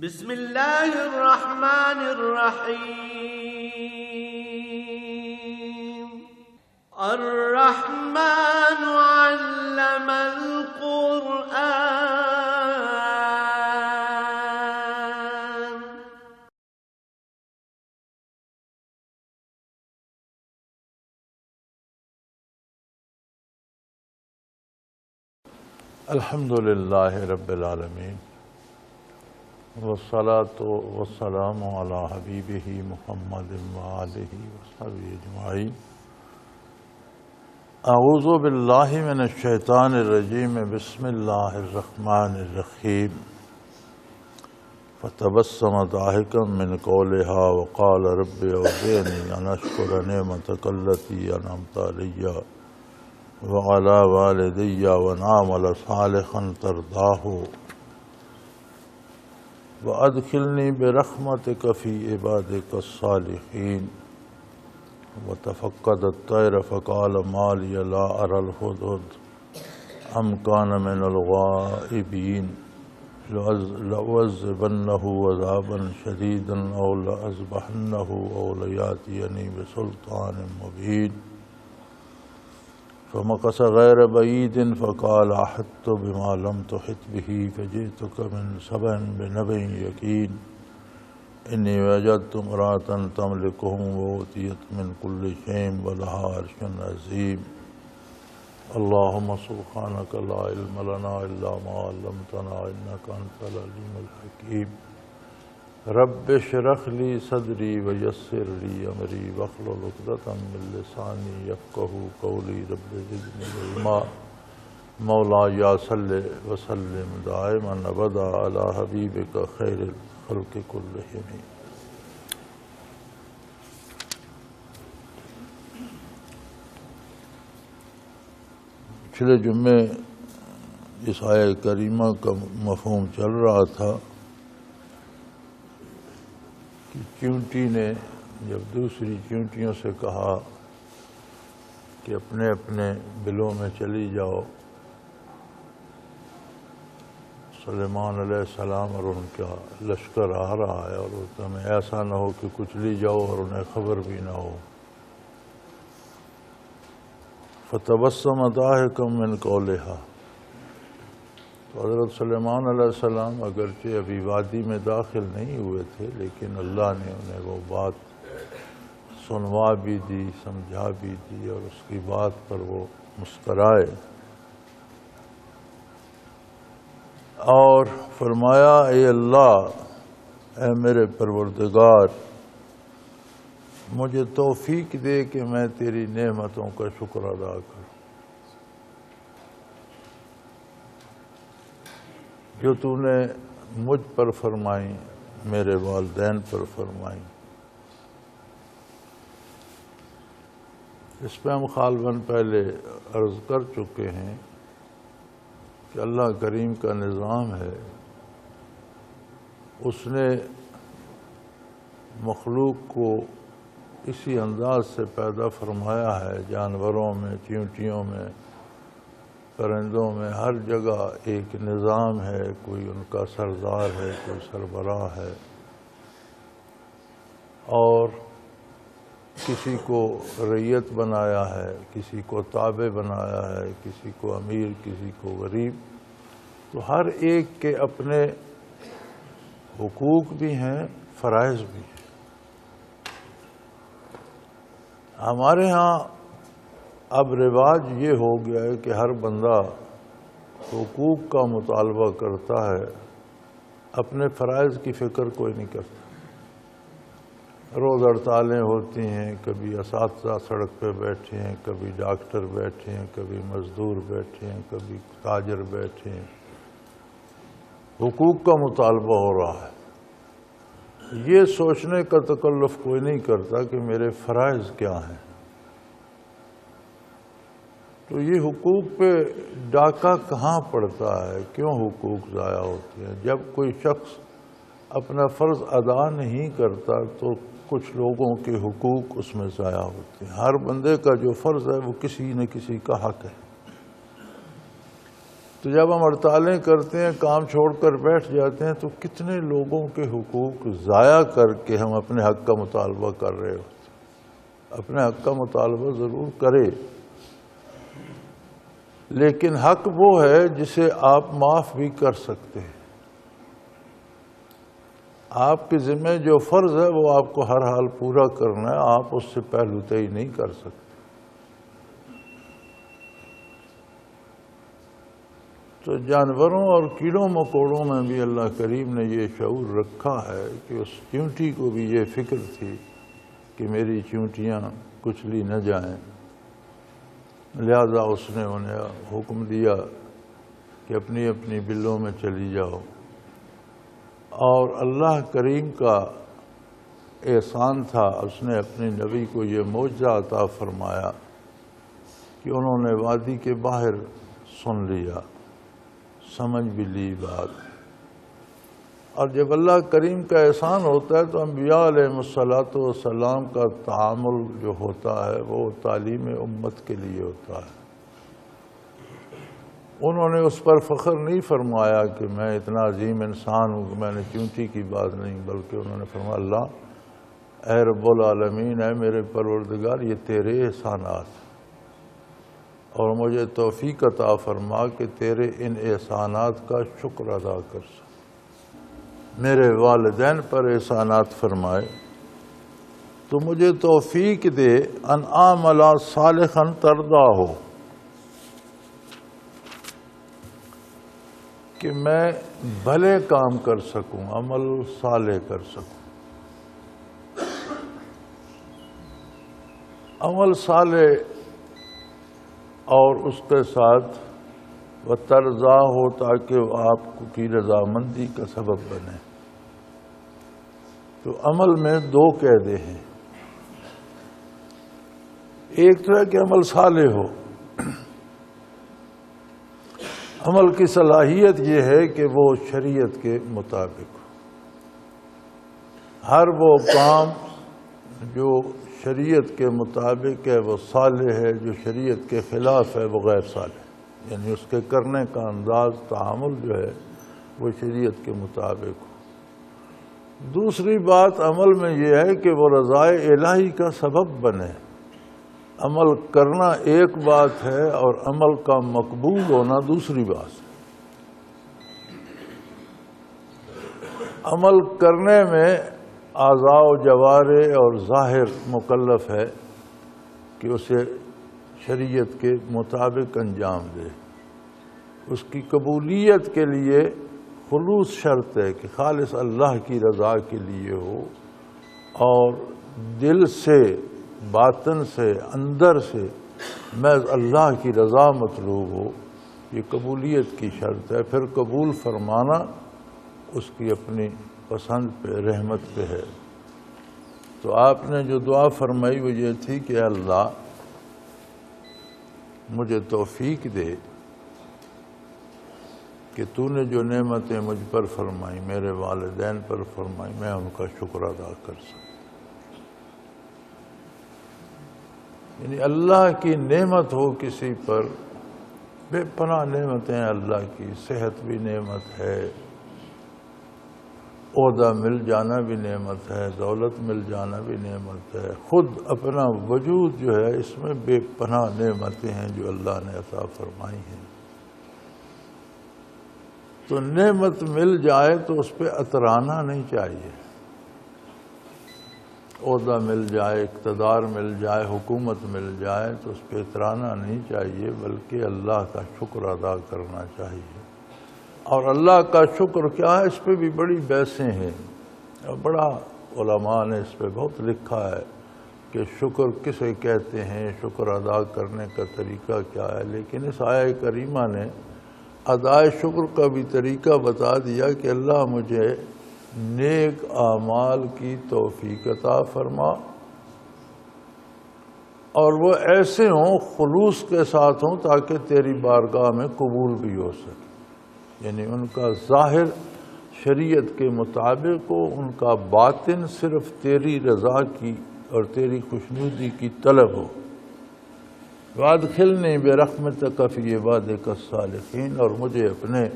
بسم اللہ الرحمن الرحیم الرحمن علم القرآن الحمد للہ رب العالمین والصلاة والسلام علی حبیبہ محمد وآلہ وصحبہ اجمعین۔ اعوذ باللہ من الشیطان الرجیم، بسم اللہ الرحمن الرحیم۔ فتبسم ضاحکا من قولها وقال رب اوزعنی ان اشکر نعمتک التی انعمت علی وعلى والدي وأن أعمل صالحا ترضاه وأدخلني برحمتك في عبادك الصالحين۔ وتفقد الطير فقال ما لي لا أرى الهدهد أم كان من الغائبين لأعذبنه عذابا شديدا أو لأذبحنه أو ليأتيني بسلطان مبين۔ فمكث غير بعيد فقال أحطت بما لم تحط به فجئتك من سبأ بنبأ يقين إني وجدت امرأة تملكهم وأوتيت من كل شيء ولها عرش عظيم۔ اللهم سبحانك لا علم لنا إلا ما علمتنا إنك أنت العليم الحكيم۔ رب اشرح لي صدري ويسر لي أمري واحلل عقدة من لساني يفقهوا قولي رب زدني علما۔ مولاي صل وسلم دائما أبدا على حبيبك خير الخلق كلهم۔ پچھلے جمعے اس آیہ کریمہ کا مفہوم چل رہا تھا کہ چیونٹی نے جب دوسری چیونٹیوں سے کہا کہ اپنے اپنے بلوں میں چلی جاؤ، سلیمان علیہ السلام اور ان کا لشکر آ رہا ہے اور تمہیں ایسا نہ ہو کہ کچھ لی جاؤ اور انہیں خبر بھی نہ ہو۔ فتبسم ضاحکا من قولها، تو حضرت سلیمان علیہ السلام اگرچہ ابھی وادی میں داخل نہیں ہوئے تھے، لیکن اللہ نے انہیں وہ بات سنوا بھی دی، سمجھا بھی دی، اور اس کی بات پر وہ مسکرائے اور فرمایا اے اللہ، اے میرے پروردگار، مجھے توفیق دے کہ میں تیری نعمتوں کا شکر ادا کروں، جو تو نے مجھ پر فرمائی، میرے والدین پر فرمائی۔ اس پہ ہم غالباً پہلے عرض کر چکے ہیں کہ اللہ کریم کا نظام ہے، اس نے مخلوق کو اسی انداز سے پیدا فرمایا ہے، جانوروں میں، چیونٹیوں میں، پرندوں میں، ہر جگہ ایک نظام ہے، کوئی ان کا سردار ہے، کوئی سربراہ ہے، اور کسی کو رعیت بنایا ہے، کسی کو تابع بنایا ہے، کسی کو امیر، کسی کو غریب۔ تو ہر ایک کے اپنے حقوق بھی ہیں، فرائض بھی ہیں۔ ہمارے ہاں اب رواج یہ ہو گیا ہے کہ ہر بندہ حقوق کا مطالبہ کرتا ہے، اپنے فرائض کی فکر کوئی نہیں کرتا۔ روز ہڑتالیں ہوتی ہیں، کبھی اساتذہ سڑک پہ بیٹھے ہیں، کبھی ڈاکٹر بیٹھے ہیں، کبھی مزدور بیٹھے ہیں، کبھی تاجر بیٹھے ہیں، حقوق کا مطالبہ ہو رہا ہے۔ یہ سوچنے کا تکلف کوئی نہیں کرتا کہ میرے فرائض کیا ہیں۔ تو یہ حقوق پہ ڈاکہ کہاں پڑتا ہے؟ کیوں حقوق ضائع ہوتے ہیں؟ جب کوئی شخص اپنا فرض ادا نہیں کرتا تو کچھ لوگوں کے حقوق اس میں ضائع ہوتے ہیں۔ ہر بندے کا جو فرض ہے وہ کسی نہ کسی کا حق ہے۔ تو جب ہم ہڑتالیں کرتے ہیں، کام چھوڑ کر بیٹھ جاتے ہیں، تو کتنے لوگوں کے حقوق ضائع کر کے ہم اپنے حق کا مطالبہ کر رہے ہوتے ہیں۔ اپنے حق کا مطالبہ ضرور کرے، لیکن حق وہ ہے جسے آپ معاف بھی کر سکتے ہیں۔ آپ کے ذمہ جو فرض ہے وہ آپ کو ہر حال پورا کرنا ہے، آپ اس سے پہلو تہی نہیں کر سکتے۔ تو جانوروں اور کیڑوں مکوڑوں میں بھی اللہ کریم نے یہ شعور رکھا ہے کہ اس چیونٹی کو بھی یہ فکر تھی کہ میری چیونٹیاں کچلی نہ جائیں، لہذا اس نے انہیں حکم دیا کہ اپنی اپنی بلوں میں چلی جاؤ۔ اور اللہ کریم کا احسان تھا، اس نے اپنے نبی کو یہ معجزہ عطا فرمایا کہ انہوں نے وادی کے باہر سن لیا، سمجھ بھی لی بات۔ اور جب اللہ کریم کا احسان ہوتا ہے تو انبیاء علیہ السلام کا تعامل جو ہوتا ہے وہ تعلیم امت کے لیے ہوتا ہے۔ انہوں نے اس پر فخر نہیں فرمایا کہ میں اتنا عظیم انسان ہوں کہ میں نے چونٹی کی بات نہیں، بلکہ انہوں نے فرمایا اللہ اے رب العالمین، اے میرے پروردگار، یہ تیرے احسانات ہیں، اور مجھے توفیق عطا فرما کہ تیرے ان احسانات کا شکر ادا کر سکوں۔ میرے والدین پر احسانات فرمائے تو مجھے توفیق دے ان اعمل صالحا ترضاہ، کہ میں بھلے کام کر سکوں، عمل صالح کر سکوں۔ عمل صالح اور اس کے ساتھ وہ ترضا ہو تاکہ وہ آپ کی رضامندی کا سبب بنے۔ تو عمل میں دو قاعدے ہیں، ایک طرح کہ عمل صالح ہو۔ عمل کی صلاحیت یہ ہے کہ وہ شریعت کے مطابق ہو، ہر وہ کام جو شریعت کے مطابق ہے وہ صالح ہے، جو شریعت کے خلاف ہے وہ غیر صالح، یعنی اس کے کرنے کا انداز، تعامل جو ہے وہ شریعت کے مطابق ہو۔ دوسری بات عمل میں یہ ہے کہ وہ رضائے الہی کا سبب بنے۔ عمل کرنا ایک بات ہے اور عمل کا مقبول ہونا دوسری بات ہے۔ عمل کرنے میں اعضاء و جوارح اور ظاہر مکلف ہے کہ اسے شریعت کے مطابق انجام دے۔ اس کی قبولیت کے لیے خلوص شرط ہے کہ خالص اللہ کی رضا کے لیے ہو، اور دل سے، باطن سے، اندر سے محض اللہ کی رضا مطلوب ہو، یہ قبولیت کی شرط ہے۔ پھر قبول فرمانا اس کی اپنی پسند پہ، رحمت پہ ہے۔ تو آپ نے جو دعا فرمائی وہ یہ تھی کہ اللہ مجھے توفیق دے کہ تو نے جو نعمتیں مجھ پر فرمائی، میرے والدین پر فرمائی، میں ان کا شکر ادا کر سکوں۔ یعنی اللہ کی نعمت ہو کسی پر، بے پناہ نعمتیں ہیں اللہ کی، صحت بھی نعمت ہے، عہدہ مل جانا بھی نعمت ہے، دولت مل جانا بھی نعمت ہے، خود اپنا وجود جو ہے اس میں بے پناہ نعمتیں ہیں جو اللہ نے عطا فرمائی ہیں۔ تو نعمت مل جائے تو اس پہ اترانا نہیں چاہیے۔ عہدہ مل جائے، اقتدار مل جائے، حکومت مل جائے تو اس پہ اترانا نہیں چاہیے، بلکہ اللہ کا شکر ادا کرنا چاہیے۔ اور اللہ کا شکر کیا ہے، اس پہ بھی بڑی بحثیں ہیں، بڑا علماء نے اس پہ بہت لکھا ہے کہ شکر کسے کہتے ہیں، شکر ادا کرنے کا طریقہ کیا ہے۔ لیکن اس آیہ کریمہ نے ادائے شکر کا بھی طریقہ بتا دیا کہ اللہ مجھے نیک اعمال کی توفیق عطا فرما، اور وہ ایسے ہوں، خلوص کے ساتھ ہوں، تاکہ تیری بارگاہ میں قبول بھی ہو سکے۔ یعنی ان کا ظاہر شریعت کے مطابق ہو، ان کا باطن صرف تیری رضا کی اور تیری خوشنودی کی طلب ہو۔ وادخلنی برحمتک فی عبادک الصالحین، اور مجھے اپنے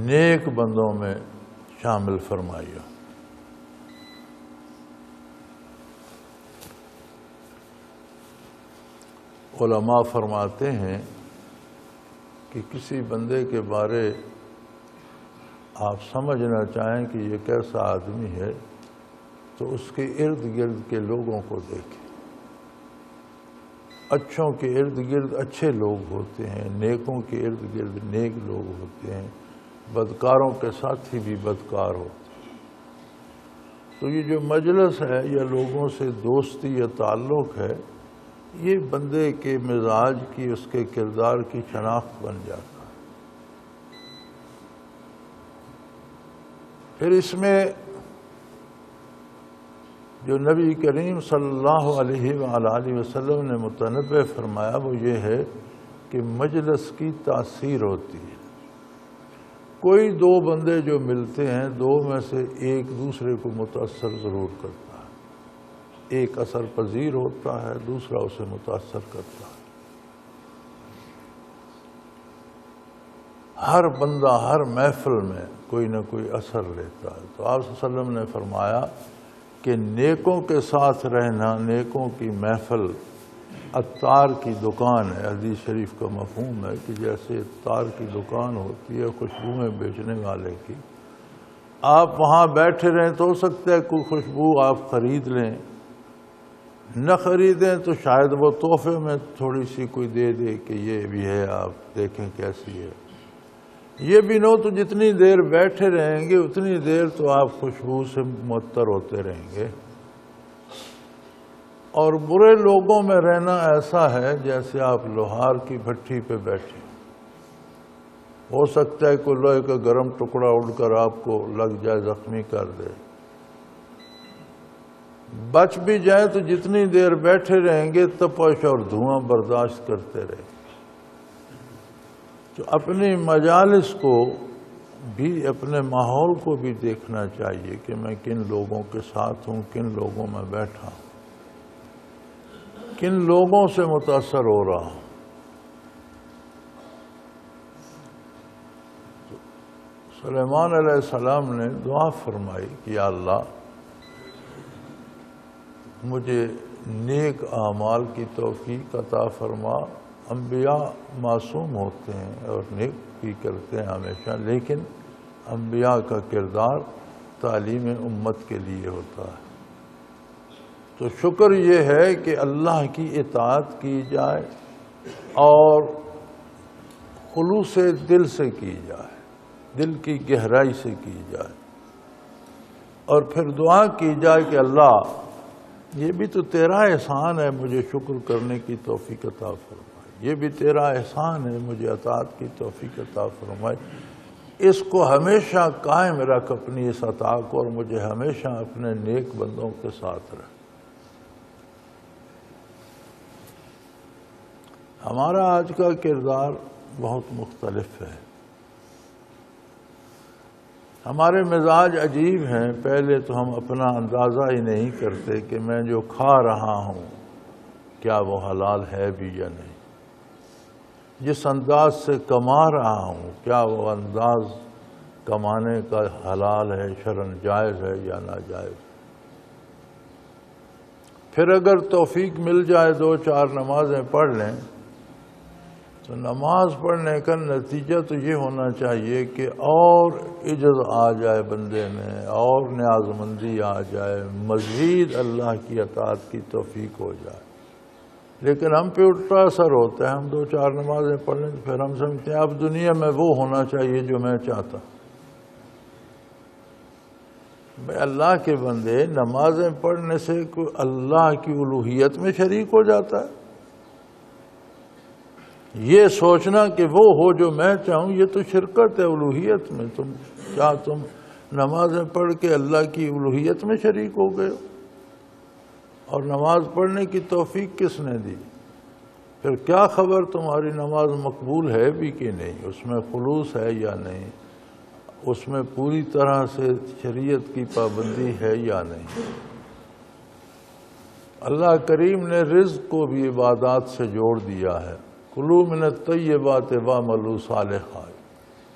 نیک بندوں میں شامل فرمائیے۔ علماء فرماتے ہیں کہ کسی بندے کے بارے آپ سمجھنا چاہیں کہ یہ کیسا آدمی ہے تو اس کے ارد گرد کے لوگوں کو دیکھیں۔ اچھوں کے ارد گرد اچھے لوگ ہوتے ہیں، نیکوں کے ارد گرد نیک لوگ ہوتے ہیں، بدکاروں کے ساتھی بھی بدکار ہوتے ہیں۔ تو یہ جو مجلس ہے یا لوگوں سے دوستی یا تعلق ہے، یہ بندے کے مزاج کی، اس کے کردار کی شناخت بن جاتا ہے۔ پھر اس میں جو نبی کریم صلی اللہ علیہ وآلہ وسلم نے متنبہ فرمایا وہ یہ ہے کہ مجلس کی تاثیر ہوتی ہے۔ کوئی دو بندے جو ملتے ہیں، دو میں سے ایک دوسرے کو متاثر ضرور کرتا ہے، ایک اثر پذیر ہوتا ہے، دوسرا اسے متاثر کرتا ہے۔ ہر بندہ ہر محفل میں کوئی نہ کوئی اثر لیتا ہے۔ تو آپ صلی اللہ علیہ وسلم نے فرمایا کہ نیکوں کے ساتھ رہنا، نیکوں کی محفل عطار کی دکان ہے۔ حدیث شریف کا مفہوم ہے کہ جیسے عطار کی دکان ہوتی ہے خوشبوئیں بیچنے والے کی، آپ وہاں بیٹھے رہیں تو ہو سکتا ہے کوئی خوشبو آپ خرید لیں، نہ خریدیں تو شاید وہ تحفے میں تھوڑی سی کوئی دے دے کہ یہ بھی ہے، آپ دیکھیں کیسی ہے۔ یہ بھی نہ ہو تو جتنی دیر بیٹھے رہیں گے اتنی دیر تو آپ خوشبو سے معطر ہوتے رہیں گے۔ اور برے لوگوں میں رہنا ایسا ہے جیسے آپ لوہار کی بھٹی پہ بیٹھے، ہو سکتا ہے کوئی لوہے کا گرم ٹکڑا اڑ کر آپ کو لگ جائے، زخمی کر دے۔ بچ بھی جائیں تو جتنی دیر بیٹھے رہیں گے تپش اور دھواں برداشت کرتے رہیں۔ تو اپنی مجالس کو بھی، اپنے ماحول کو بھی دیکھنا چاہیے کہ میں کن لوگوں کے ساتھ ہوں، کن لوگوں میں بیٹھا ہوں، کن لوگوں سے متاثر ہو رہا ہوں۔ سلیمان علیہ السلام نے دعا فرمائی کہ یا اللہ مجھے نیک اعمال کی توفیق عطا فرما۔ انبیاء معصوم ہوتے ہیں اور نیک بھی کرتے ہیں ہمیشہ، لیکن انبیاء کا کردار تعلیم امت کے لیے ہوتا ہے۔ تو شکر یہ ہے کہ اللہ کی اطاعت کی جائے اور خلوص دل سے کی جائے، دل کی گہرائی سے کی جائے، اور پھر دعا کی جائے کہ اللہ یہ بھی تو تیرا احسان ہے، مجھے شکر کرنے کی توفیق عطا فرمائے، یہ بھی تیرا احسان ہے، مجھے اطاعت کی توفیق عطا فرمائے۔ اس کو ہمیشہ قائم رکھ، اپنی اس عطا کو، اور مجھے ہمیشہ اپنے نیک بندوں کے ساتھ رکھ۔ ہمارا آج کا کردار بہت مختلف ہے، ہمارے مزاج عجیب ہیں۔ پہلے تو ہم اپنا اندازہ ہی نہیں کرتے کہ میں جو کھا رہا ہوں کیا وہ حلال ہے بھی یا نہیں، جس انداز سے کما رہا ہوں کیا وہ انداز کمانے کا حلال ہے، شرعاً جائز ہے یا ناجائز۔ پھر اگر توفیق مل جائے 2-4 نمازیں پڑھ لیں تو نماز پڑھنے کا نتیجہ تو یہ ہونا چاہیے کہ اور عجز آ جائے بندے میں، اور نیاز مندی آ جائے، مزید اللہ کی اطاعت کی توفیق ہو جائے۔ لیکن ہم پہ الٹا اثر ہوتا ہے، ہم 2-4 نمازیں پڑھ لیں تو پھر ہم سمجھتے ہیں اب دنیا میں وہ ہونا چاہیے جو میں چاہتا۔ بھائی اللہ کے بندے، نمازیں پڑھنے سے کوئی اللہ کی الوہیت میں شریک ہو جاتا ہے؟ یہ سوچنا کہ وہ ہو جو میں چاہوں، یہ تو شرکت ہے الوہیت میں۔ تم نمازیں پڑھ کے اللہ کی الوہیت میں شریک ہو گئے ہو، اور نماز پڑھنے کی توفیق کس نے دی؟ پھر کیا خبر تمہاری نماز مقبول ہے بھی کہ نہیں، اس میں خلوص ہے یا نہیں، اس میں پوری طرح سے شریعت کی پابندی ہے یا نہیں۔ اللہ کریم نے رزق کو بھی عبادات سے جوڑ دیا ہے. کلوا من الطیبات واعملوا صالحا.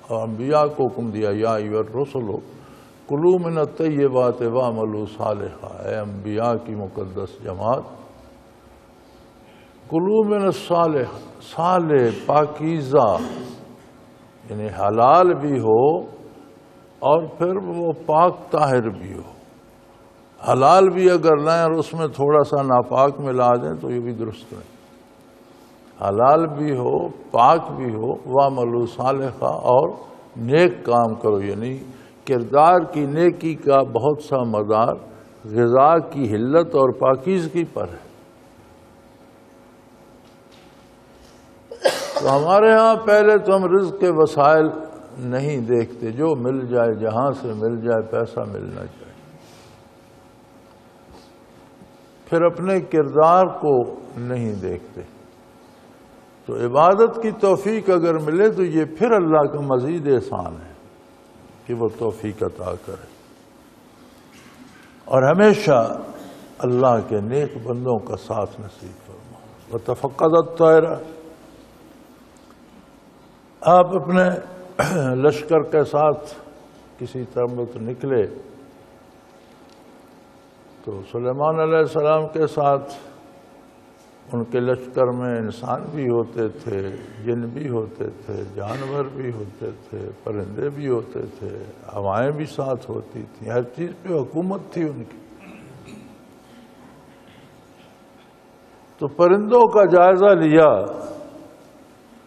اور انبیاء کو حکم دیا یا ایھا الرسل کلوا من الطیبات واعملوا صالحا. اے انبیاء کی مقدس جماعت، کلوا من الصالح، صالح پاکیزہ یعنی حلال بھی ہو اور پھر وہ پاک طاہر بھی ہو. حلال بھی اگر لائیں اور اس میں تھوڑا سا ناپاک ملا دیں تو یہ بھی درست نہیں. حلال بھی ہو، پاک بھی ہو. وَاعْمَلُوا صَالِحًا، اور نیک کام کرو. یعنی کردار کی نیکی کا بہت سا مدار غذا کی حلت اور پاکیزگی پر ہے. تو ہمارے ہاں پہلے تو ہم رزق کے وسائل نہیں دیکھتے، جو مل جائے جہاں سے مل جائے پیسہ ملنا چاہیے. پھر اپنے کردار کو نہیں دیکھتے. تو عبادت کی توفیق اگر ملے تو یہ پھر اللہ کا مزید احسان ہے کہ وہ توفیق عطا کرے. اور ہمیشہ اللہ کے نیک بندوں کا ساتھ نصیب فرما. وَتَفَقَّدَ الطَّيْرَ، آپ اپنے لشکر کے ساتھ کسی طرف نکلے تو سلیمان علیہ السلام کے ساتھ ان کے لشکر میں انسان بھی ہوتے تھے، جن بھی ہوتے تھے، جانور بھی ہوتے تھے، پرندے بھی ہوتے تھے، ہوائیں بھی ساتھ ہوتی تھیں. ہر چیز پہ حکومت تھی ان کی. تو پرندوں کا جائزہ لیا.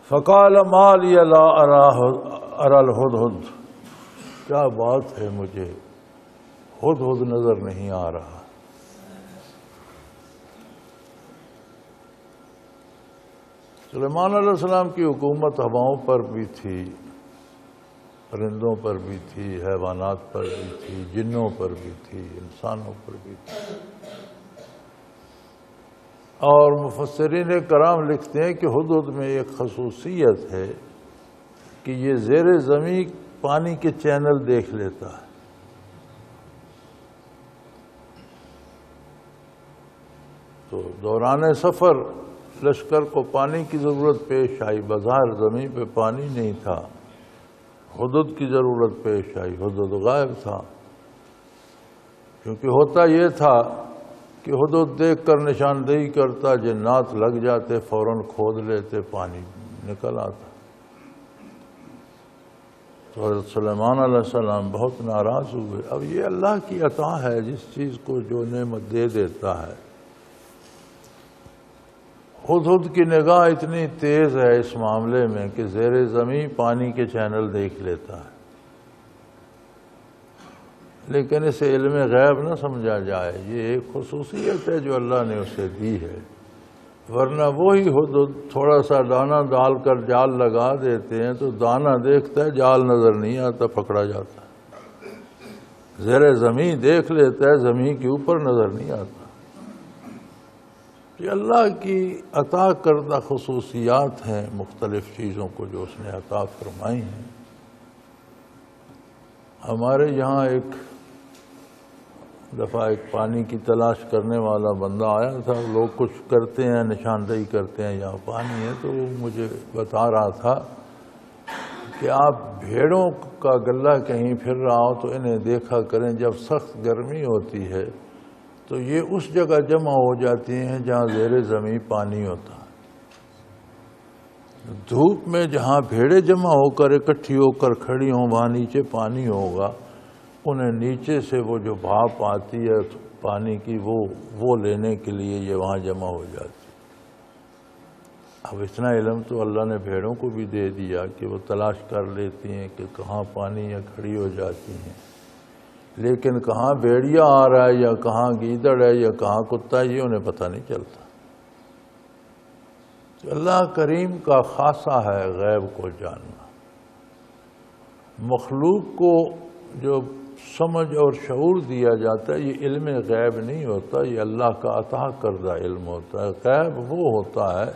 فقال ما لی لا اری الہدہد، کیا بات ہے مجھے ہدہد نظر نہیں آ رہا. سلیمان علیہ السلام کی حکومت ہواؤں پر بھی تھی، پرندوں پر بھی تھی، حیوانات پر بھی تھی، جنوں پر بھی تھی، انسانوں پر بھی تھی. اور مفسرین کرام لکھتے ہیں کہ ہدہد میں ایک خصوصیت ہے کہ یہ زیر زمین پانی کے چینل دیکھ لیتا ہے. تو دوران سفر لشکر کو پانی کی ضرورت پیش آئی. بظاہر زمین پہ پانی نہیں تھا، ہدہد کی ضرورت پیش آئی. ہدہد غائب تھا، کیونکہ ہوتا یہ تھا کہ ہدہد دیکھ کر نشاندہی کرتا، جنات لگ جاتے، فوراً کھود لیتے، پانی نکل آتا. تو حضرت سلیمان علیہ السلام بہت ناراض ہوئے. اب یہ اللہ کی عطا ہے، جس چیز کو جو نعمت دے دیتا ہے. ہدہد کی نگاہ اتنی تیز ہے اس معاملے میں کہ زیر زمین پانی کے چینل دیکھ لیتا ہے. لیکن اسے علم غیب نہ سمجھا جائے، یہ ایک خصوصیت ہے جو اللہ نے اسے دی ہے. ورنہ وہی ہدہد تھوڑا سا دانہ ڈال کر جال لگا دیتے ہیں تو دانہ دیکھتا ہے، جال نظر نہیں آتا، پکڑا جاتا ہے. زیر زمین دیکھ لیتا ہے، زمین کے اوپر نظر نہیں آتا. یہ اللہ کی عطا کردہ خصوصیات ہیں مختلف چیزوں کو جو اس نے عطا فرمائی ہیں. ہمارے یہاں ایک دفعہ ایک پانی کی تلاش کرنے والا بندہ آیا تھا. لوگ کچھ کرتے ہیں، نشاندہی کرتے ہیں یہاں پانی ہے. تو وہ مجھے بتا رہا تھا کہ آپ بھیڑوں کا گلہ کہیں پھر رہا ہو تو انہیں دیکھا کریں، جب سخت گرمی ہوتی ہے تو یہ اس جگہ جمع ہو جاتی ہیں جہاں زیر زمین پانی ہوتا ہے. دھوپ میں جہاں بھیڑیں جمع ہو کر اکٹھی ہو کر کھڑی ہوں وہاں نیچے پانی ہوگا، انہیں نیچے سے وہ جو بھاپ آتی ہے پانی کی وہ لینے کے لیے یہ وہاں جمع ہو جاتی. اب اتنا علم تو اللہ نے بھیڑوں کو بھی دے دیا کہ وہ تلاش کر لیتی ہیں کہ کہاں پانی یا کھڑی ہو جاتی ہیں. لیکن کہاں بھیڑیا آ رہا ہے یا کہاں گیدڑ ہے یا کہاں کتا ہے یہ انہیں پتہ نہیں چلتا. اللہ کریم کا خاصہ ہے غیب کو جاننا. مخلوق کو جو سمجھ اور شعور دیا جاتا ہے یہ علم غیب نہیں ہوتا، یہ اللہ کا عطا کردہ علم ہوتا ہے. غیب وہ ہوتا ہے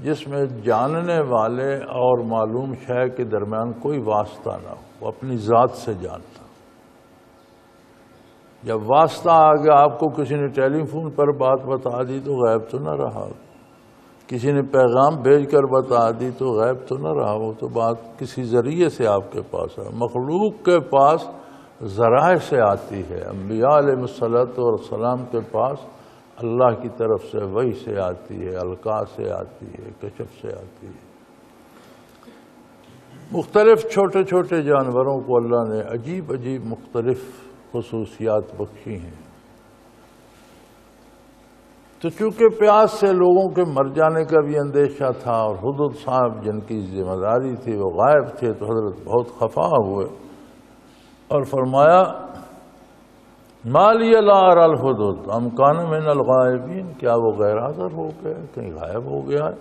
جس میں جاننے والے اور معلوم شے کے درمیان کوئی واسطہ نہ ہو، وہ اپنی ذات سے جانتا. جب واسطہ آ گیا، آپ کو کسی نے ٹیلی فون پر بات بتا دی تو غائب تو نہ رہا، کسی نے پیغام بھیج کر بتا دی تو غائب تو نہ رہا، وہ تو بات کسی ذریعے سے آپ کے پاس ہے۔ مخلوق کے پاس ذرائع سے آتی ہے، انبیاء علیہ الصلوۃ والسلام کے پاس اللہ کی طرف سے وحی سے آتی ہے، القاء سے آتی ہے، کشف سے آتی ہے۔ مختلف چھوٹے چھوٹے جانوروں کو اللہ نے عجیب عجیب مختلف خصوصیات بخشی ہیں۔ تو چونکہ پیاس سے لوگوں کے مر جانے کا بھی اندیشہ تھا، اور حدود صاحب جن کی ذمہ داری تھی وہ غائب تھے، تو حضرت بہت خفا ہوئے اور فرمایا ما لی لا اری الحدود ام کان من الغائبین، کیا وہ غیر حاضر ہو گیا، کہیں غائب ہو گیا ہے؟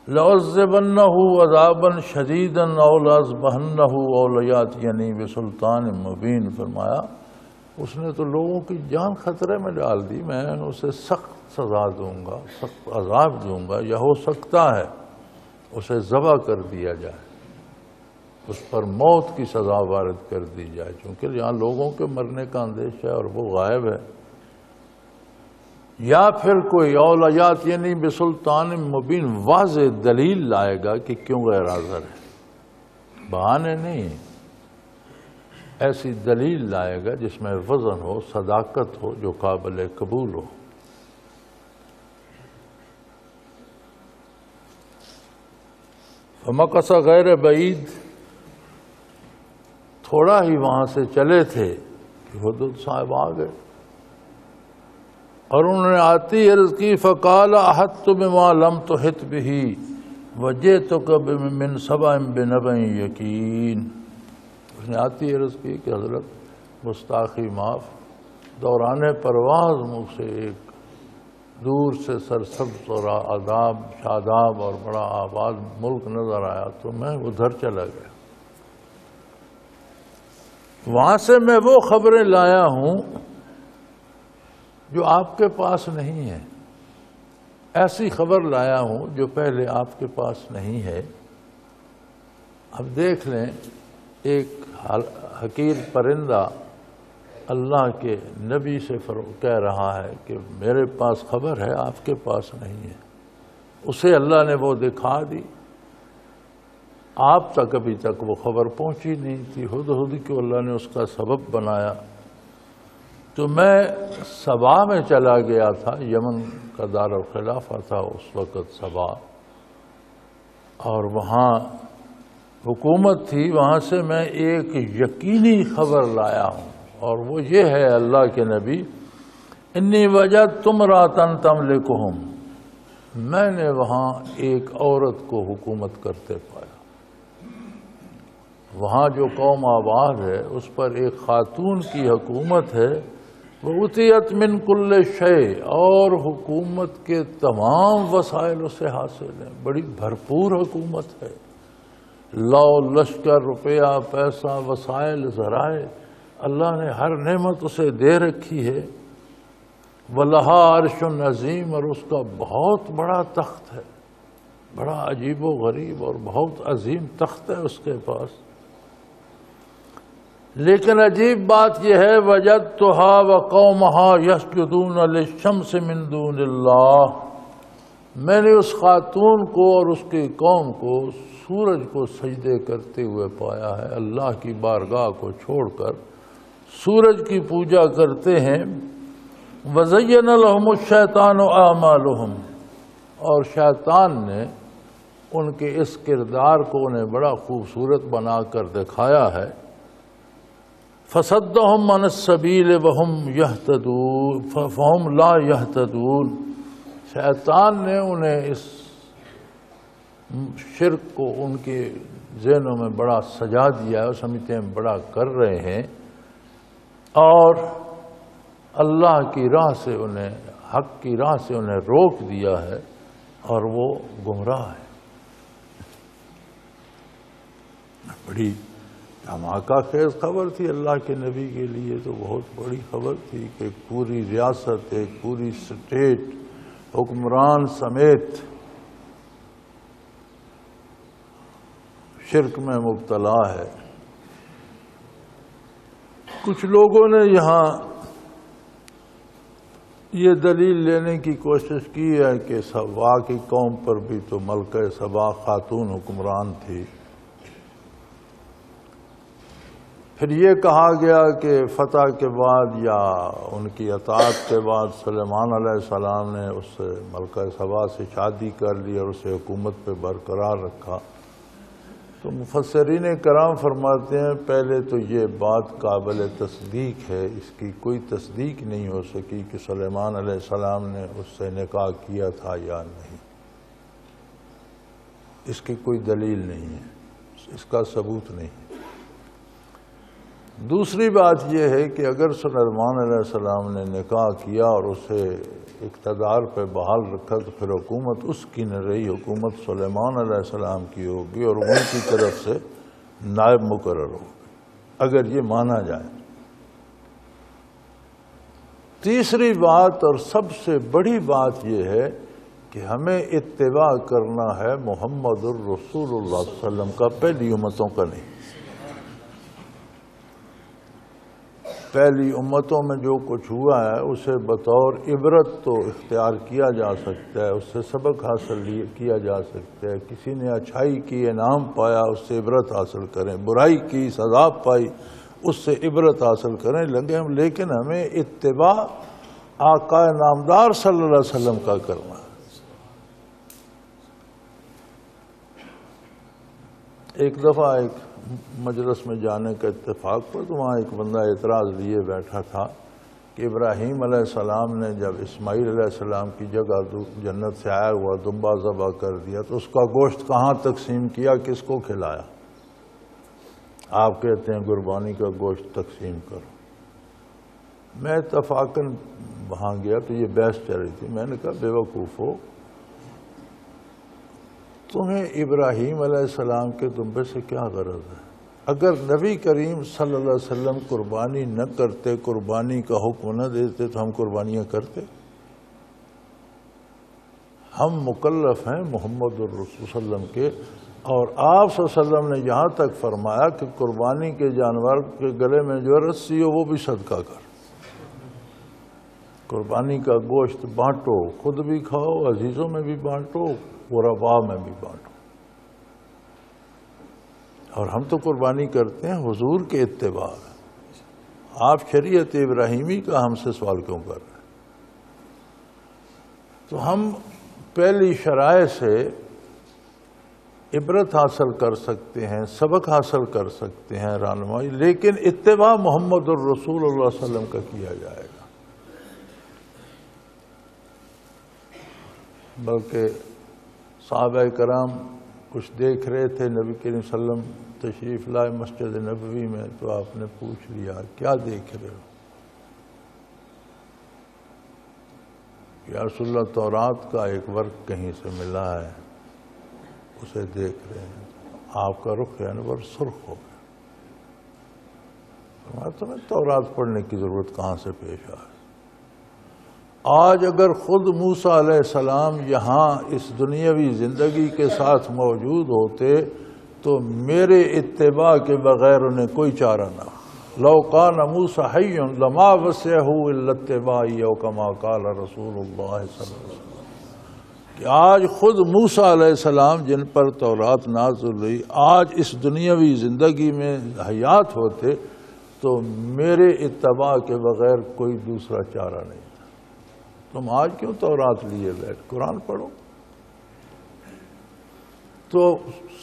لَأُعَذِّبَنَّهُ عَذَابًا شَدِيدًا أَوْ لَأَذْبَحَنَّهُ أَوْ لَيَأْتِيَنِّي بِسُلْطَانٍ مُبِينٍ۔ فرمایا اس نے تو لوگوں کی جان خطرے میں ڈال دی، میں اسے سخت سزا دوں گا، سخت عذاب دوں گا، یا ہو سکتا ہے اسے ذبح کر دیا جائے، اس پر موت کی سزا وارد کر دی جائے، چونکہ یہاں لوگوں کے مرنے کا اندیشہ ہے اور وہ غائب ہے۔ یا پھر کوئی اولیات یعنی بسلطان مبین، واضح دلیل لائے گا کہ کیوں غیر حاضر ہے، بہانے نہیں، ایسی دلیل لائے گا جس میں وزن ہو، صداقت ہو، جو قابل قبول ہو۔ فمکث غیر بعید، تھوڑا ہی وہاں سے چلے تھے کہ حدود صاحب آ گئے، اور انہوں نے آتی عرض کی فقال احطت بما لم تحط به وجئتک من سبأ بنبأ یقین۔ اس نے آتی عرض کی کہ حضرت گستاخی معاف، دوران پرواز مجھ سے ایک دور سے سرسبز اور آداب شاداب اور بڑا آباد ملک نظر آیا تو میں ادھر چلا گیا، وہاں سے میں وہ خبریں لایا ہوں جو آپ کے پاس نہیں ہے، ایسی خبر لایا ہوں جو پہلے آپ کے پاس نہیں ہے۔ اب دیکھ لیں، ایک حقیر پرندہ اللہ کے نبی سے کہہ رہا ہے کہ میرے پاس خبر ہے آپ کے پاس نہیں ہے، اسے اللہ نے وہ دکھا دی، آپ تک ابھی تک وہ خبر پہنچی نہیں تھی، ہدہد کو اللہ نے اس کا سبب بنایا۔ تو میں سبا میں چلا گیا تھا، یمن کا دارالخلافہ تھا اس وقت سبا، اور وہاں حکومت تھی، وہاں سے میں ایک یقینی خبر لایا ہوں، اور وہ یہ ہے اللہ کے نبی انی وجدت امرأۃ تملکہم، میں نے وہاں ایک عورت کو حکومت کرتے پایا، وہاں جو قوم آباد ہے اس پر ایک خاتون کی حکومت ہے، وَأُتِيَتْ مِنْ كُلِّ شَيْءٍ، اور حکومت کے تمام وسائل اسے حاصل ہیں، بڑی بھرپور حکومت ہے، لاؤ لشکر، روپیہ پیسہ، وسائل ذرائع، اللہ نے ہر نعمت اسے دے رکھی ہے۔ وَلَهَا عَرْشٌ عَظِيمٌ، اور اس کا بہت بڑا تخت ہے، بڑا عجیب و غریب اور بہت عظیم تخت ہے اس کے پاس۔ لیکن عجیب بات یہ ہے وَجَدْتُهَا وَقَوْمَهَا يَسْجُدُونَ لِلشَّمْسِ مِن دُونِ اللَّهِ، میں نے اس خاتون کو اور اس کی قوم کو سورج کو سجدے کرتے ہوئے پایا ہے، اللہ کی بارگاہ کو چھوڑ کر سورج کی پوجا کرتے ہیں۔ وَزَيَّنَ لَهُمُ الشَّيْطَانُ أَعْمَالُهُمْ، اور شیطان نے ان کے اس کردار کو انہیں بڑا خوبصورت بنا کر دکھایا ہے۔ فَصَدَّهُمْ عَنِ السَّبِيلِ وَهُمْ يَهْتَدُونَ فَهُمْ لَا يَهْتَدُونَ، شیطان نے انہیں اس شرک کو ان کے ذہنوں میں بڑا سجا دیا ہے، سمجھتے ہیں بڑا کر رہے ہیں، اور اللہ کی راہ سے انہیں، حق کی راہ سے انہیں روک دیا ہے، اور وہ گمراہ ہے۔ بڑی دھماکہ خیز خبر تھی اللہ کے نبی کے لیے، تو بہت بڑی خبر تھی کہ ایک پوری ریاست، ایک پوری سٹیٹ، حکمران سمیت شرک میں مبتلا ہے۔ کچھ لوگوں نے یہاں یہ دلیل لینے کی کوشش کی ہے کہ سبا کی قوم پر بھی تو ملکہ سبا خاتون حکمران تھی، پھر یہ کہا گیا کہ فتح کے بعد یا ان کی اطاعت کے بعد سلیمان علیہ السلام نے اس سے ملکہ سبا سے شادی کر لی اور اسے حکومت پہ برقرار رکھا۔ تو مفسرین کرام فرماتے ہیں پہلے تو یہ بات قابل تصدیق ہے، اس کی کوئی تصدیق نہیں ہو سکی کہ سلیمان علیہ السلام نے اس سے نکاح کیا تھا یا نہیں، اس کی کوئی دلیل نہیں ہے، اس کا ثبوت نہیں ہے۔ دوسری بات یہ ہے کہ اگر سلیمان علیہ السلام نے نکاح کیا اور اسے اقتدار پہ بحال رکھا تو پھر حکومت اس کی نہ رہی، حکومت سلیمان علیہ السلام کی ہوگی اور ان کی طرف سے نائب مقرر ہوگی، اگر یہ مانا جائے۔ تیسری بات اور سب سے بڑی بات یہ ہے کہ ہمیں اتباع کرنا ہے محمد الرسول اللہ صلی اللہ علیہ وسلم کا، پہلی امتوں کا نہیں۔ پہلی امتوں میں جو کچھ ہوا ہے اسے بطور عبرت تو اختیار کیا جا سکتا ہے، اس سے سبق حاصل کیا جا سکتا ہے۔ کسی نے اچھائی کی انعام پایا، اس سے عبرت حاصل کریں، برائی کی سزا پائی، اس سے عبرت حاصل کریں، لیکن ہمیں اتباع آقا نامدار صلی اللہ علیہ وسلم کا کرنا ہے۔ ایک دفعہ ایک مجلس میں جانے کا اتفاق پر تو وہاں ایک بندہ اعتراض لیے بیٹھا تھا کہ ابراہیم علیہ السلام نے جب اسماعیل علیہ السلام کی جگہ جنت سے آیا ہوا دمبا ذبح کر دیا تو اس کا گوشت کہاں تقسیم کیا، کس کو کھلایا؟ آپ کہتے ہیں قربانی کا گوشت تقسیم کرو۔ میں اتفاقاً وہاں گیا تو یہ بحث چل رہی تھی، میں نے کہا بے وقوفو، تمہیں ابراہیم علیہ السلام کے دمبے سے کیا غرض ہے؟ اگر نبی کریم صلی اللہ علیہ وسلم قربانی نہ کرتے، قربانی کا حکم نہ دیتے تو ہم قربانیاں کرتے؟ ہم مکلف ہیں محمد الرسول صلی اللہ علیہ وسلم کے، اور آپ صلی اللہ علیہ وسلم نے یہاں تک فرمایا کہ قربانی کے جانور کے گلے میں جو رسی ہو وہ بھی صدقہ کر، قربانی کا گوشت بانٹو، خود بھی کھاؤ، عزیزوں میں بھی بانٹو، غرباء میں بھی بانٹو۔ اور ہم تو قربانی کرتے ہیں حضور کے اتباع۔ آپ شریعت ابراہیمی کا ہم سے سوال کیوں کر رہے ہیں؟ تو ہم پہلی شرائع سے عبرت حاصل کر سکتے ہیں، سبق حاصل کر سکتے ہیں، رہنمائی، لیکن اتباع محمد الرسول اللہ صلی اللہ علیہ وسلم کا کیا جائے گا۔ بلکہ صحابہ کرام کچھ دیکھ رہے تھے، نبی کریم صلی اللہ علیہ وسلم تشریف لائے مسجد نبوی میں، تو آپ نے پوچھ لیا کیا دیکھ رہے ہو؟ یا رسول اللہ تورات کا ایک ورق کہیں سے ملا ہے، اسے دیکھ رہے ہیں۔ آپ کا رخ انور سرخ ہو گیا۔ تمہیں تورات پڑھنے کی ضرورت کہاں سے پیش آئے؟ آج اگر خود موسیٰ علیہ السلام یہاں اس دنیاوی زندگی کے ساتھ موجود ہوتے تو میرے اتباع کے بغیر انہیں کوئی چارہ نہ۔ لو کان موسیٰ حی لما وسعہ الا اتباعی او کما قال رسول اللہ صلی اللہ علیہ وسلم، کہ آج خود موسیٰ علیہ السلام جن پر تورات نازل ہوئی آج اس دنیاوی زندگی میں حیات ہوتے تو میرے اتباع کے بغیر کوئی دوسرا چارہ نہیں۔ تم آج کیوں تورات لیے بیٹھ، قرآن پڑھو۔ تو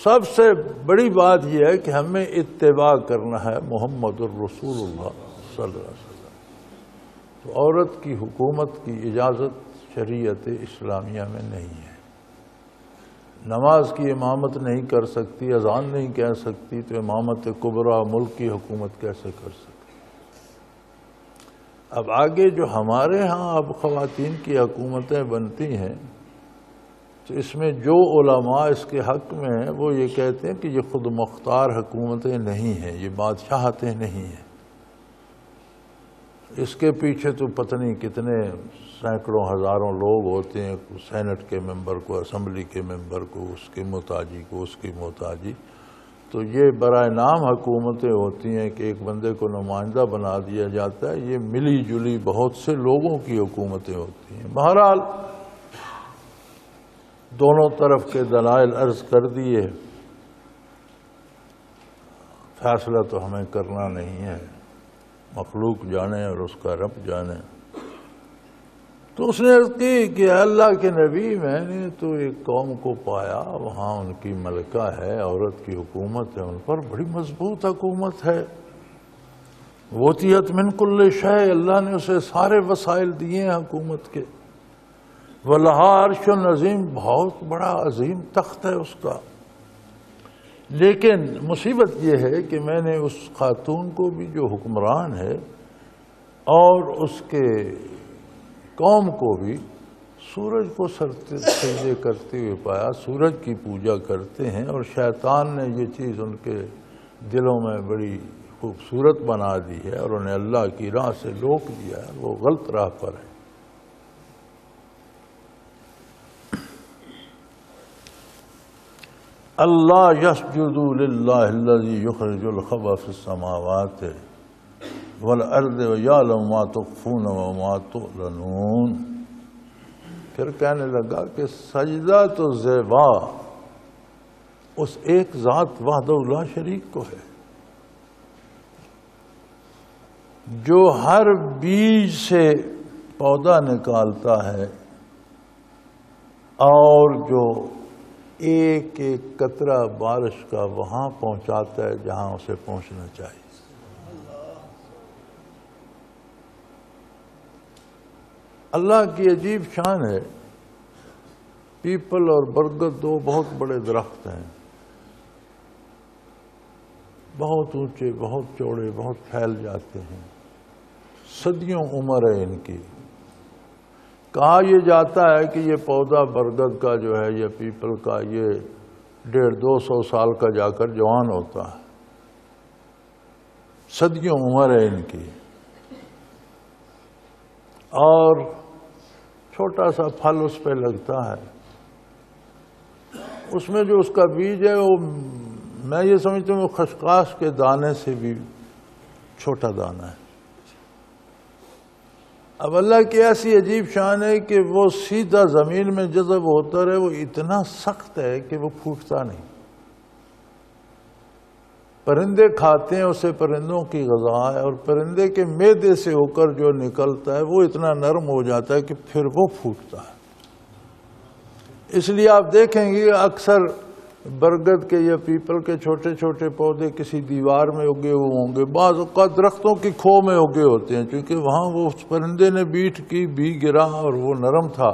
سب سے بڑی بات یہ ہے کہ ہمیں اتباع کرنا ہے محمد الرسول اللہ صلی اللہ علیہ وسلم۔ تو عورت کی حکومت کی اجازت شریعت اسلامیہ میں نہیں ہے۔ نماز کی امامت نہیں کر سکتی، اذان نہیں کہہ سکتی، تو امامت کبریٰ ملک کی حکومت کیسے کر سکتی؟ اب آگے جو ہمارے ہاں اب خواتین کی حکومتیں بنتی ہیں تو اس میں جو علماء اس کے حق میں ہیں وہ یہ کہتے ہیں کہ یہ خود مختار حکومتیں نہیں ہیں، یہ بادشاہتیں نہیں ہیں، اس کے پیچھے تو پتہ نہیں کتنے سینکڑوں ہزاروں لوگ ہوتے ہیں، سینٹ کے ممبر کو، اسمبلی کے ممبر کو، اس کے محتاجی کو، اس کی محتاجی۔ تو یہ برائے نام حکومتیں ہوتی ہیں کہ ایک بندے کو نمائندہ بنا دیا جاتا ہے، یہ ملی جلی بہت سے لوگوں کی حکومتیں ہوتی ہیں۔ بہرحال دونوں طرف کے دلائل عرض کر دیے، فیصلہ تو ہمیں کرنا نہیں ہے، مخلوق جانے اور اس کا رب جانے۔ تو اس نے عرض کی کہ اللہ کے نبی، میں نے تو ایک قوم کو پایا، وہاں ان کی ملکہ ہے، عورت کی حکومت ہے، ان پر بڑی مضبوط حکومت ہے، وَأُوتِيَتْ مِنْ كُلِّ شَيْءٍ، اللہ نے اسے سارے وسائل دیے ہیں حکومت کے، وَلَهَا عَرْشٌ عَظِيمٌ، بہت بڑا عظیم تخت ہے اس کا۔ لیکن مصیبت یہ ہے کہ میں نے اس خاتون کو بھی جو حکمران ہے اور اس کے قوم کو بھی سورج کو سجدے کرتے ہوئے پایا، سورج کی پوجا کرتے ہیں، اور شیطان نے یہ چیز ان کے دلوں میں بڑی خوبصورت بنا دی ہے اور انہیں اللہ کی راہ سے روک دیا ہے، وہ غلط راہ پر ہے۔ اللہ یسجد للہ الذی یخرج الخبء فی السماوات والارض ویعلم ما تخفون وما تعلنون۔ پھر کہنے لگا کہ سجدہ تو زیبا اس ایک ذات وحدہ لا شریک کو ہے، جو ہر بیج سے پودا نکالتا ہے اور جو ایک ایک قطرہ بارش کا وہاں پہنچاتا ہے جہاں اسے پہنچنا چاہیے۔ اللہ کی عجیب شان ہے۔ پیپل اور برگد دو بہت بڑے درخت ہیں، بہت اونچے، بہت چوڑے، بہت پھیل جاتے ہیں، صدیوں عمر ہے ان کی۔ کہا یہ جاتا ہے کہ یہ پودا برگد کا جو ہے یا پیپل کا یہ 150-200 سال کا جا کر جوان ہوتا ہے، صدیوں عمر ہے ان کی، اور چھوٹا سا پھل اس پہ لگتا ہے، اس میں جو اس کا بیج ہے وہ میں یہ سمجھتا ہوں وہ خشخاش کے دانے سے بھی چھوٹا دانہ ہے۔ اب اللہ کی ایسی عجیب شان ہے کہ وہ سیدھا زمین میں جذب ہوتا رہے، وہ اتنا سخت ہے کہ وہ پھوٹتا نہیں۔ پرندے کھاتے ہیں اسے، پرندوں کی غذا ہے، اور پرندے کے معدے سے ہو کر جو نکلتا ہے وہ اتنا نرم ہو جاتا ہے کہ پھر وہ پھوٹتا ہے۔ اس لیے آپ دیکھیں گے اکثر برگد کے یا پیپل کے چھوٹے چھوٹے پودے کسی دیوار میں اگے ہوئے ہوں گے، بعض اوقات درختوں کی کھو میں اگے ہوتے ہیں، کیونکہ وہاں وہ اس پرندے نے بیٹھ کی، بھی گرا اور وہ نرم تھا،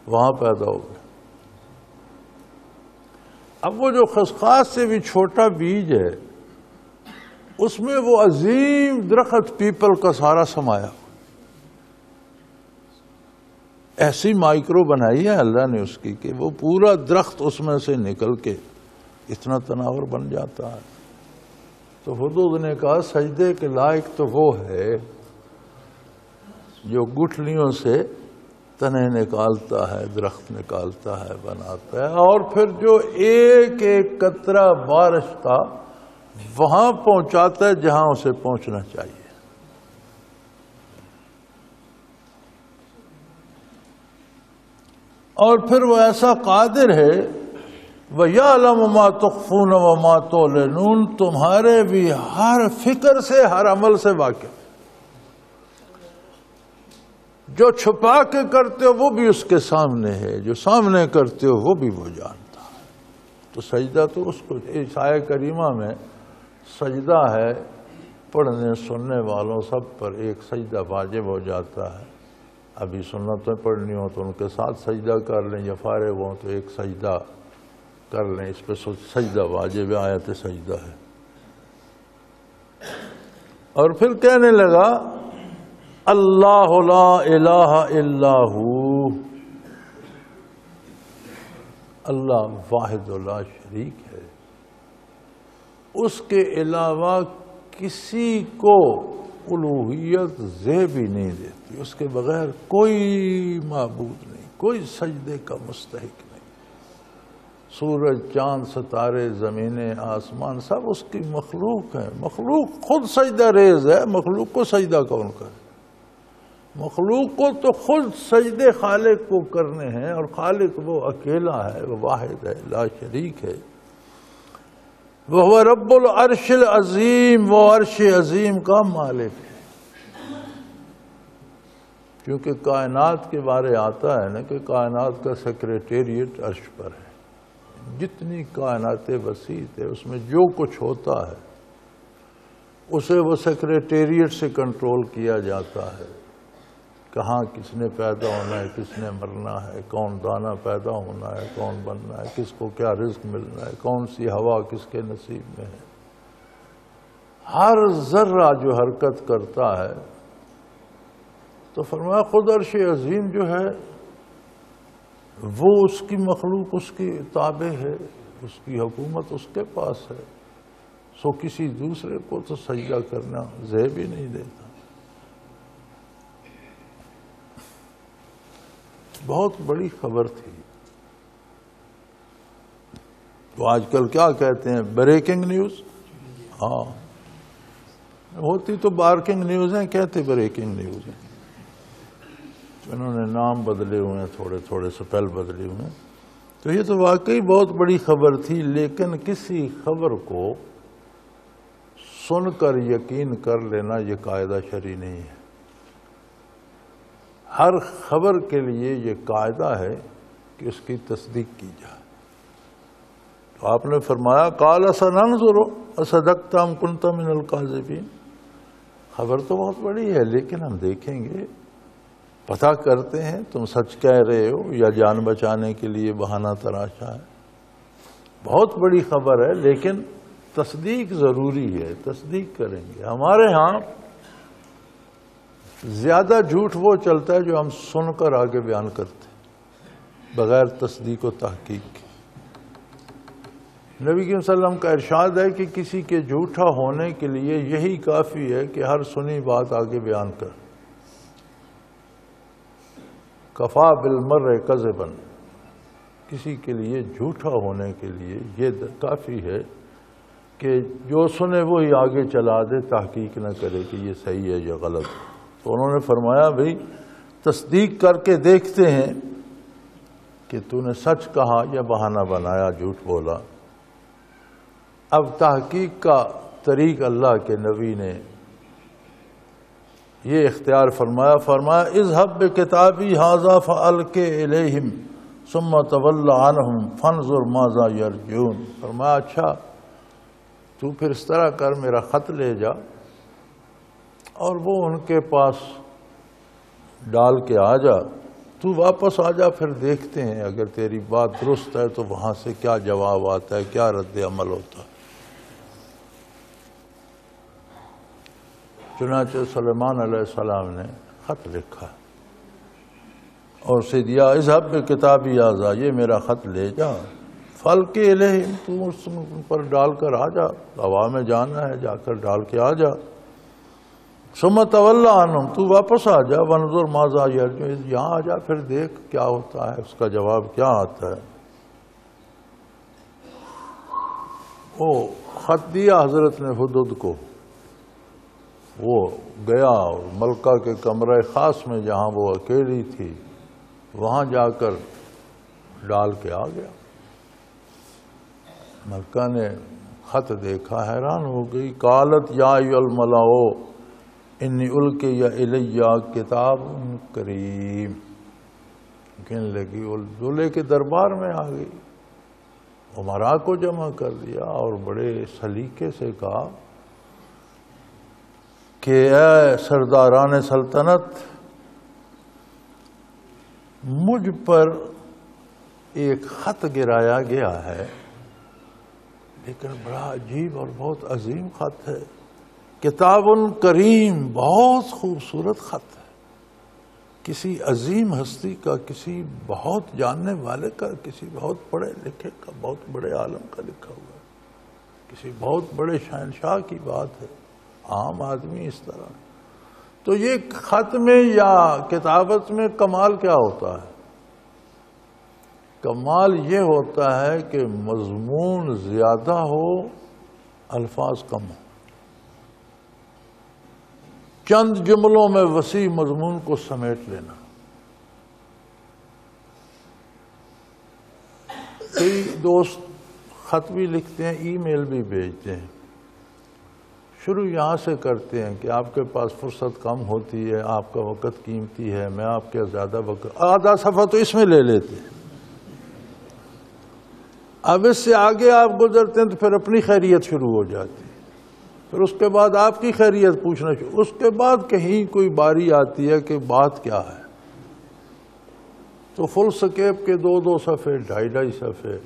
وہاں پیدا ہو گیا۔ اب وہ جو خسخاس سے بھی چھوٹا بیج ہے، اس میں وہ عظیم درخت پیپل کا سارا سمایا، ایسی مائکرو بنائی ہے اللہ نے اس کی کہ وہ پورا درخت اس میں سے نکل کے اتنا تناور بن جاتا ہے۔ تو حدود نے کہا سجدے کے لائق تو وہ ہے جو گٹھلیوں سے تنے نکالتا ہے، درخت نکالتا ہے، بناتا ہے، اور پھر جو ایک ایک قطرہ بارش کا وہاں پہنچاتا ہے جہاں اسے پہنچنا چاہیے۔ اور پھر وہ ایسا قادر ہے، وَيَعْلَمُ مَا تُخْفُونَ وَمَا تُعْلِنُونَ، تمہارے بھی ہر فکر سے، ہر عمل سے واقف، جو چھپا کے کرتے ہو وہ بھی اس کے سامنے ہے، جو سامنے کرتے ہو وہ بھی وہ جانتا ہے۔ تو سجدہ تو اس کو، اس آیت کریمہ میں سجدہ ہے، پڑھنے سننے والوں سب پر ایک سجدہ واجب ہو جاتا ہے۔ ابھی سنتیں پڑھنی ہو تو ان کے ساتھ سجدہ کر لیں، یا فارغ ہوں تو ایک سجدہ کر لیں، اس پہ سجدہ واجب ہے، آیت سجدہ ہے۔ اور پھر کہنے لگا اللہ لا الہ الا ہو، اللہ واحد لا شریک ہے، اس کے علاوہ کسی کو الوہیت زیب ہی نہیں دیتی، اس کے بغیر کوئی معبود نہیں، کوئی سجدے کا مستحق نہیں۔ سورج، چاند، ستارے، زمینیں، آسمان سب اس کی مخلوق ہیں. مخلوق خود سجدہ ریز ہے. مخلوق کو سجدہ کون کرے؟ مخلوق کو تو خود سجدے خالق کو کرنے ہیں، اور خالق وہ اکیلا ہے، وہ واحد ہے، لا شریک ہے. وہ رب العرش العظیم، وہ عرش عظیم کا مالک ہے. کیونکہ کائنات کے بارے آتا ہے نا کہ کائنات کا سیکریٹریٹ عرش پر ہے. جتنی کائنات وسیع ہے اس میں جو کچھ ہوتا ہے اسے وہ سیکریٹریٹ سے کنٹرول کیا جاتا ہے. کہاں کس نے پیدا ہونا ہے، کس نے مرنا ہے، کون دانہ پیدا ہونا ہے، کون بننا ہے، کس کو کیا رزق ملنا ہے، کون سی ہوا کس کے نصیب میں ہے. ہر ذرہ جو حرکت کرتا ہے. تو فرمایا خود عرش عظیم جو ہے وہ اس کی مخلوق اس کی تابع ہے، اس کی حکومت اس کے پاس ہے. سو کسی دوسرے کو تو سجدہ کرنا زیب ہی نہیں دیتا. بہت بڑی خبر تھی. تو آج کل کیا کہتے ہیں، بریکنگ نیوز. ہاں ہوتی تو بارکنگ نیوز ہیں، کہتے بریکنگ نیوز ہیں. انہوں نے نام بدلے ہوئے ہیں، تھوڑے تھوڑے سپیل بدلے ہوئے ہیں. تو یہ تو واقعی بہت بڑی خبر تھی. لیکن کسی خبر کو سن کر یقین کر لینا یہ قاعدہ شرعی نہیں ہے. ہر خبر کے لیے یہ قاعدہ ہے کہ اس کی تصدیق کی جائے. تو آپ نے فرمایا قال سننظر اصدقت ام کنت من الکاذبین. خبر تو بہت بڑی ہے لیکن ہم دیکھیں گے، پتہ کرتے ہیں تم سچ کہہ رہے ہو یا جان بچانے کے لیے بہانہ تراشا ہے. بہت بڑی خبر ہے لیکن تصدیق ضروری ہے. تصدیق کریں گے. ہمارے ہاں زیادہ جھوٹ وہ چلتا ہے جو ہم سن کر آگے بیان کرتے ہیں بغیر تصدیق و تحقیق کے. نبی صلی اللہ علیہ وسلم کا ارشاد ہے کہ کسی کے جھوٹا ہونے کے لیے یہی کافی ہے کہ ہر سنی بات آگے بیان کر. کفا بالمرء کذبا. کسی کے لیے جھوٹا ہونے کے لیے یہ کافی ہے کہ جو سنے وہی آگے چلا دے، تحقیق نہ کرے کہ یہ صحیح ہے یا غلط. تو انہوں نے فرمایا بھئی تصدیق کر کے دیکھتے ہیں کہ تو نے سچ کہا یا بہانہ بنایا، جھوٹ بولا. اب تحقیق کا طریق اللہ کے نبی نے یہ اختیار فرمایا اذهب بکتابی ھذا فالق الیہم ثم تول عنہم فانظر ماذا یرجون. فرمایا اچھا تو پھر اس طرح کر، میرا خط لے جا اور وہ ان کے پاس ڈال کے آ جا. تو واپس آ جا، پھر دیکھتے ہیں اگر تیری بات درست ہے تو وہاں سے کیا جواب آتا ہے، کیا رد عمل ہوتا ہے. چنانچہ سلیمان علیہ السلام نے خط لکھا اور اسے دیا. اذهب بکتابی ھذا، یہ میرا خط لے جا. فالق الیہم، تو اس پر ڈال کر آ جا. ہوا میں جانا ہے، جا کر ڈال کے آ جا. ثم تول عنہم، تو واپس آ جا. وانظر ماذا یرجون، یہاں آ جا پھر دیکھ کیا ہوتا ہے، اس کا جواب کیا آتا ہے. وہ خط دیا حضرت نے ہدہد کو. وہ گیا اور ملکہ کے کمرہ خاص میں جہاں وہ اکیلی تھی وہاں جا کر ڈال کے آ گیا. ملکہ نے خط دیکھا، حیران ہو گئی. قالت یا ایھا الملأ انی القی الی کتاب کریم. کہنے لگی، وہ دولے کے دربار میں آ گئی، امراء کو جمع کر دیا اور بڑے سلیقے سے کہا کہ اے سرداران سلطنت، مجھ پر ایک خط گرایا گیا ہے، لیکن بڑا عجیب اور بہت عظیم خط ہے. کتاب کریم، بہت خوبصورت خط ہے. کسی عظیم ہستی کا، کسی بہت جاننے والے کا، کسی بہت پڑھے لکھے کا، بہت بڑے عالم کا لکھا ہوا ہے. کسی بہت بڑے شہنشاہ کی بات ہے. عام آدمی اس طرح. تو یہ خط میں یا کتابت میں کمال کیا ہوتا ہے؟ کمال یہ ہوتا ہے کہ مضمون زیادہ ہو، الفاظ کم ہو، چند جملوں میں وسیع مضمون کو سمیٹ لینا۔ کئی دوست خط بھی لکھتے ہیں، ای میل بھی بھیجتے ہیں، شروع یہاں سے کرتے ہیں کہ آپ کے پاس فرصت کم ہوتی ہے، آپ کا وقت قیمتی ہے، میں آپ کے زیادہ وقت، آدھا صفحہ تو اس میں لے لیتے ہیں۔ اب اس سے آگے آپ گزرتے ہیں تو پھر اپنی خیریت شروع ہو جاتی ہے، پھر اس کے بعد آپ کی خیریت پوچھنا شروع، اس کے بعد کہیں کوئی باری آتی ہے کہ بات کیا ہے، تو فل سکیپ کے 2 صفحے، 2.5 صفحے،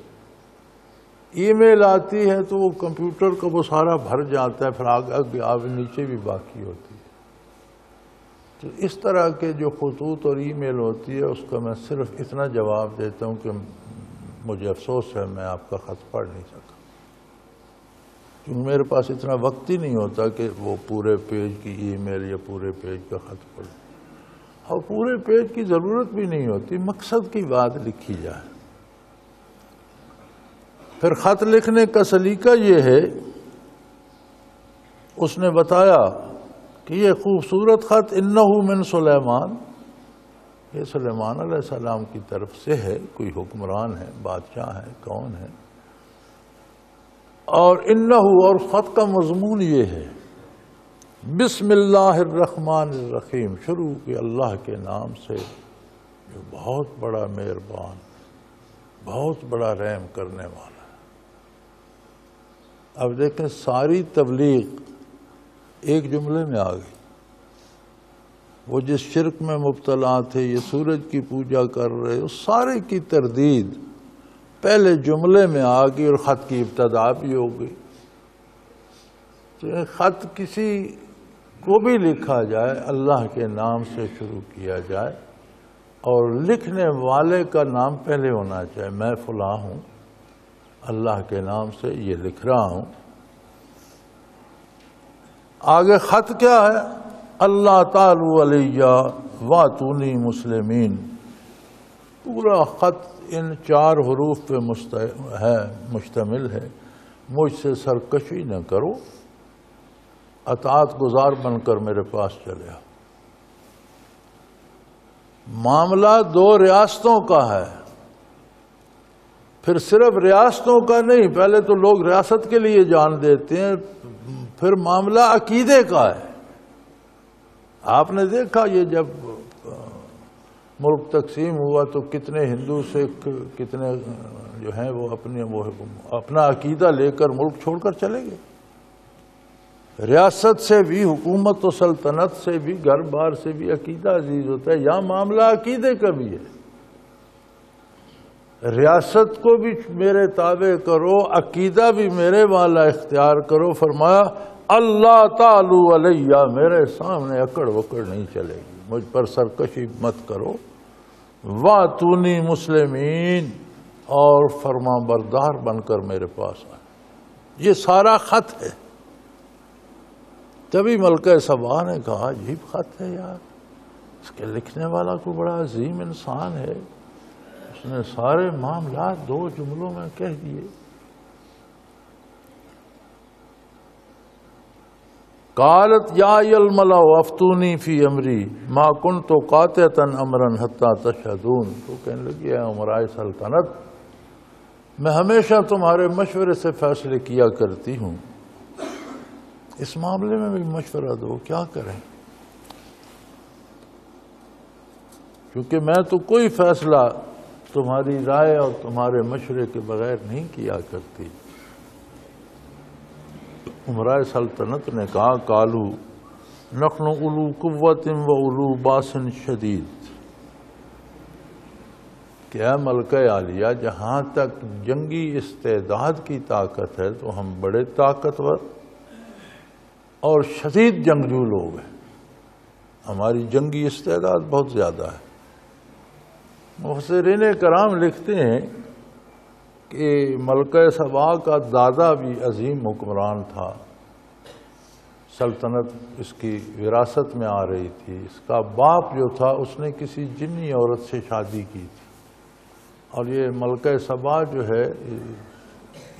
ای میل آتی ہے تو وہ کمپیوٹر کا وہ سارا بھر جاتا ہے، پھر آگے نیچے بھی باقی ہوتی ہے۔ تو اس طرح کے جو خطوط اور ای میل ہوتی ہے اس کا میں صرف اتنا جواب دیتا ہوں کہ مجھے افسوس ہے میں آپ کا خط پڑھ نہیں سکا، کیونکہ میرے پاس اتنا وقت ہی نہیں ہوتا کہ وہ پورے پیج کی ای میل یا پورے پیج کا خط پڑھوں، اور پورے پیج کی ضرورت بھی نہیں ہوتی، مقصد کی بات لکھی جائے۔ پھر خط لکھنے کا سلیقہ یہ ہے، اس نے بتایا کہ یہ خوبصورت خط انہ من سلیمان، یہ سلیمان علیہ السلام کی طرف سے ہے، کوئی حکمران ہے، بادشاہ ہے، کون ہے، اور انہ، اور خط کا مضمون یہ ہے، بسم اللہ الرحمن الرحیم، شروع کی اللہ کے نام سے جو بہت بڑا مہربان، بہت بڑا رحم کرنے والا۔ اب دیکھیں ساری تبلیغ ایک جملے میں آ گئی، وہ جس شرک میں مبتلا تھے، یہ سورج کی پوجا کر رہے، اس سارے کی تردید پہلے جملے میں آ گئی، اور خط کی ابتدا بھی ہو گئی۔ تو خط کسی کو بھی لکھا جائے اللہ کے نام سے شروع کیا جائے، اور لکھنے والے کا نام پہلے ہونا چاہیے، میں فلاں ہوں، اللہ کے نام سے یہ لکھ رہا ہوں۔ آگے خط کیا ہے؟ اللہ تعالی علیہ واتونی مسلمین، پورا خط ان 4 حروف پہ مشتمل ہے، مجھ سے سرکشی نہ کرو، اطاعت گزار بن کر میرے پاس چلے آؤ۔ معاملہ 2 ریاستوں کا ہے، پھر صرف ریاستوں کا نہیں، پہلے تو لوگ ریاست کے لیے جان دیتے ہیں، پھر معاملہ عقیدے کا ہے۔ آپ نے دیکھا یہ جب ملک تقسیم ہوا تو کتنے ہندو سکھ، کتنے جو ہیں وہ اپنا عقیدہ لے کر ملک چھوڑ کر چلے گئے۔ ریاست سے بھی، حکومت و سلطنت سے بھی، گھر بار سے بھی عقیدہ عزیز ہوتا ہے، یہاں معاملہ عقیدے کا بھی ہے۔ ریاست کو بھی میرے تابع کرو، عقیدہ بھی میرے والا اختیار کرو۔ فرمایا اللہ تعالی علیہ، میرے سامنے اکڑ وکڑ نہیں چلے گی، مجھ پر سرکشی مت کرو۔ واتونی مسلمین، اور فرما بردار بن کر میرے پاس آئے۔ یہ سارا خط ہے۔ تبھی ملکہ سبا نے کہا عجیب خط ہے یار، اس کے لکھنے والا کو بڑا عظیم انسان ہے، اس نے سارے معاملات 2 جملوں میں کہہ دیے۔ قالت یا الملأ افتونی فی امری ما کنت قاطعۃ امرا حتی تشہدون، تو کہنے لگی اے امراء سلطنت، میں ہمیشہ تمہارے مشورے سے فیصلے کیا کرتی ہوں، اس معاملے میں بھی مشورہ دو، کیا کریں، کیونکہ میں تو کوئی فیصلہ تمہاری رائے اور تمہارے مشورے کے بغیر نہیں کیا کرتی۔ امراء سلطنت نے کہا قالو نحن اولو قوت و اولو باس شدید، کہ اے ملکہ عالیہ، جہاں تک جنگی استعداد کی طاقت ہے تو ہم بڑے طاقتور اور شدید جنگجو لوگ ہیں، ہماری جنگی استعداد بہت زیادہ ہے۔ مفسرین کرام لکھتے ہیں کہ ملکہ سبا کا دادا بھی عظیم حکمران تھا، سلطنت اس کی وراثت میں آ رہی تھی، اس کا باپ جو تھا اس نے کسی جنی عورت سے شادی کی تھی، اور یہ ملکہ سبا جو ہے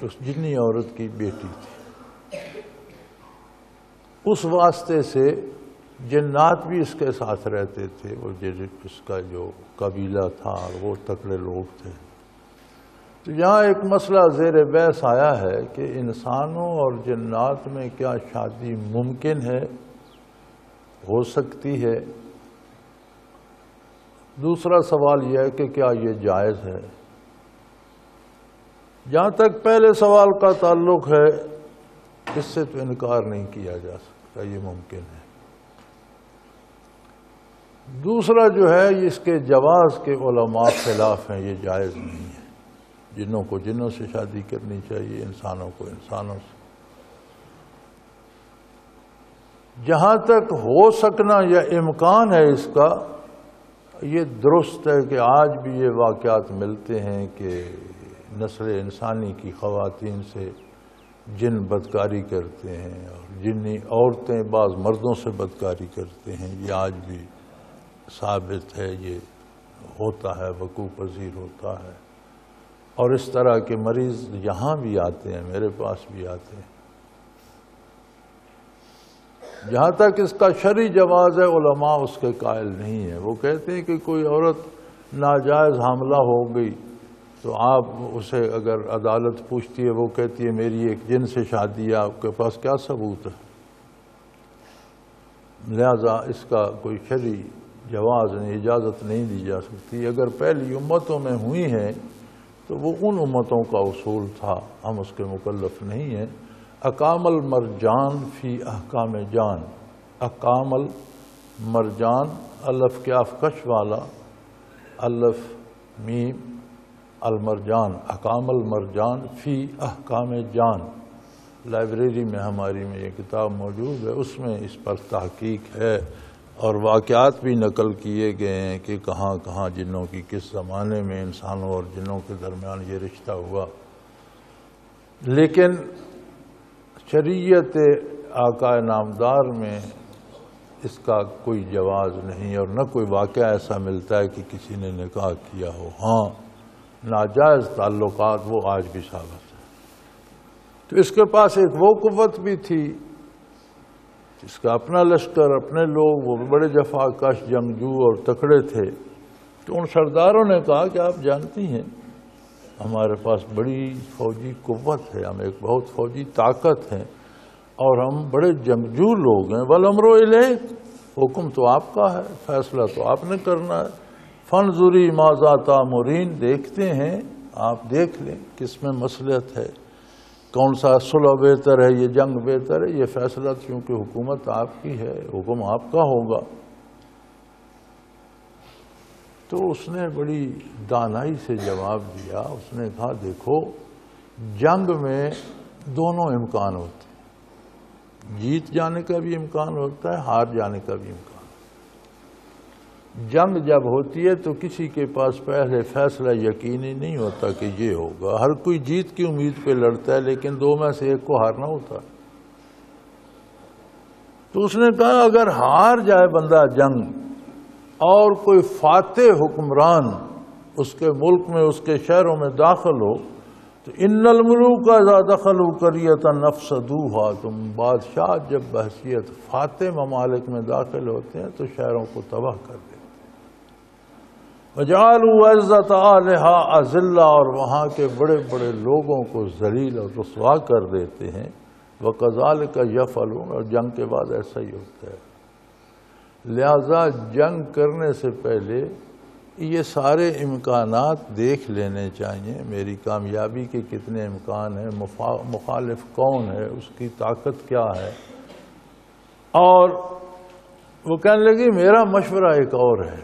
اس جنی عورت کی بیٹی تھی. اس واسطے سے جنات بھی اس کے ساتھ رہتے تھے. وہ اس کا جو قبیلہ تھا وہ تکڑے لوگ تھے. تو یہاں ایک مسئلہ زیر بحث آیا ہے کہ انسانوں اور جنات میں کیا شادی ممکن ہے، ہو سکتی ہے. دوسرا سوال یہ ہے کہ کیا یہ جائز ہے. جہاں تک پہلے سوال کا تعلق ہے اس سے تو انکار نہیں کیا جا سکتا، یہ ممکن ہے. دوسرا جو ہے اس کے جواز کے علماء خلاف ہیں، یہ جائز نہیں ہے. جنوں کو جنوں سے شادی کرنی چاہیے، انسانوں کو انسانوں سے. جہاں تک ہو سکنا یا امکان ہے اس کا، یہ درست ہے کہ آج بھی یہ واقعات ملتے ہیں کہ نسل انسانی کی خواتین سے جن بدکاری کرتے ہیں اور جنی عورتیں بعض مردوں سے بدکاری کرتے ہیں. یہ آج بھی ثابت ہے، یہ ہوتا ہے، وقوع پذیر ہوتا ہے. اور اس طرح کے مریض یہاں بھی آتے ہیں، میرے پاس بھی آتے ہیں. جہاں تک اس کا شرعی جواز ہے علماء اس کے قائل نہیں ہیں. وہ کہتے ہیں کہ کوئی عورت ناجائز حاملہ ہو گئی تو آپ اسے اگر عدالت پوچھتی ہے، وہ کہتی ہے میری ایک جن سے شادی ہے، آپ کے پاس کیا ثبوت ہے؟ لہذا اس کا کوئی شرعی جواز نہیں، اجازت نہیں دی جا سکتی. اگر پہلی امتوں میں ہوئی ہیں تو وہ ان امتوں کا اصول تھا، ہم اس کے مکلف نہیں ہیں. اقام المرجان فی احکام جان. اقام المرجان، الف کاف کش والا، الف میم المرجان. اقام المرجان فی احکام جان. لائبریری میں ہماری میں یہ کتاب موجود ہے، اس میں اس پر تحقیق ہے اور واقعات بھی نقل کیے گئے ہیں کہ کہاں کہاں جنوں کی کس زمانے میں انسانوں اور جنوں کے درمیان یہ رشتہ ہوا. لیکن شریعت آقا نامدار میں اس کا کوئی جواز نہیں اور نہ کوئی واقعہ ایسا ملتا ہے کہ کسی نے نکاح کیا ہو. ہاں ناجائز تعلقات وہ آج بھی ثابت ہیں. تو اس کے پاس ایک وہ قوت بھی تھی، اس کا اپنا لشکر، اپنے لوگ، وہ بڑے جفا کش جنگجو اور تکڑے تھے. تو ان سرداروں نے کہا کہ آپ جانتی ہیں ہمارے پاس بڑی فوجی قوت ہے، ہم ایک بہت فوجی طاقت ہیں اور ہم بڑے جنگجو لوگ ہیں. والامر الیک، حکم تو آپ کا ہے، فیصلہ تو آپ نے کرنا ہے. فانظری ماذا تأمرین، دیکھتے ہیں، آپ دیکھ لیں کس میں مصلحت ہے، کون سا صلح بہتر ہے، یہ جنگ بہتر ہے. یہ فیصلہ چونکہ حکومت آپ کی ہے، حکم آپ کا ہوگا. تو اس نے بڑی دانائی سے جواب دیا. اس نے کہا دیکھو جنگ میں دونوں امکان ہوتے ہیں، جیت جانے کا بھی امکان ہوتا ہے، ہار جانے کا بھی امکان. جنگ جب ہوتی ہے تو کسی کے پاس پہلے فیصلہ یقینی نہیں ہوتا کہ یہ ہوگا. ہر کوئی جیت کی امید پہ لڑتا ہے لیکن دو میں سے ایک کو ہارنا ہوتا. تو اس نے کہا اگر ہار جائے بندہ جنگ اور کوئی فاتح حکمران اس کے ملک میں، اس کے شہروں میں داخل ہو تو ان الملوک اذا دخلوا قریۃ افسدوها، تم بادشاہ جب بحیثیت فاتح ممالک میں داخل ہوتے ہیں تو شہروں کو تباہ کر دیتے ہیں. وجعلوا عزت اہلها اذلہ، اور وہاں کے بڑے بڑے لوگوں کو ذلیل اور رسوا کر دیتے ہیں. وکذالک یفعلون، اور جنگ کے بعد ایسا ہی ہوتا ہے. لہذا جنگ کرنے سے پہلے یہ سارے امکانات دیکھ لینے چاہیے. میری کامیابی کے کتنے امکان ہیں، مخالف کون ہے، اس کی طاقت کیا ہے. اور وہ کہنے لگی میرا مشورہ ایک اور ہے،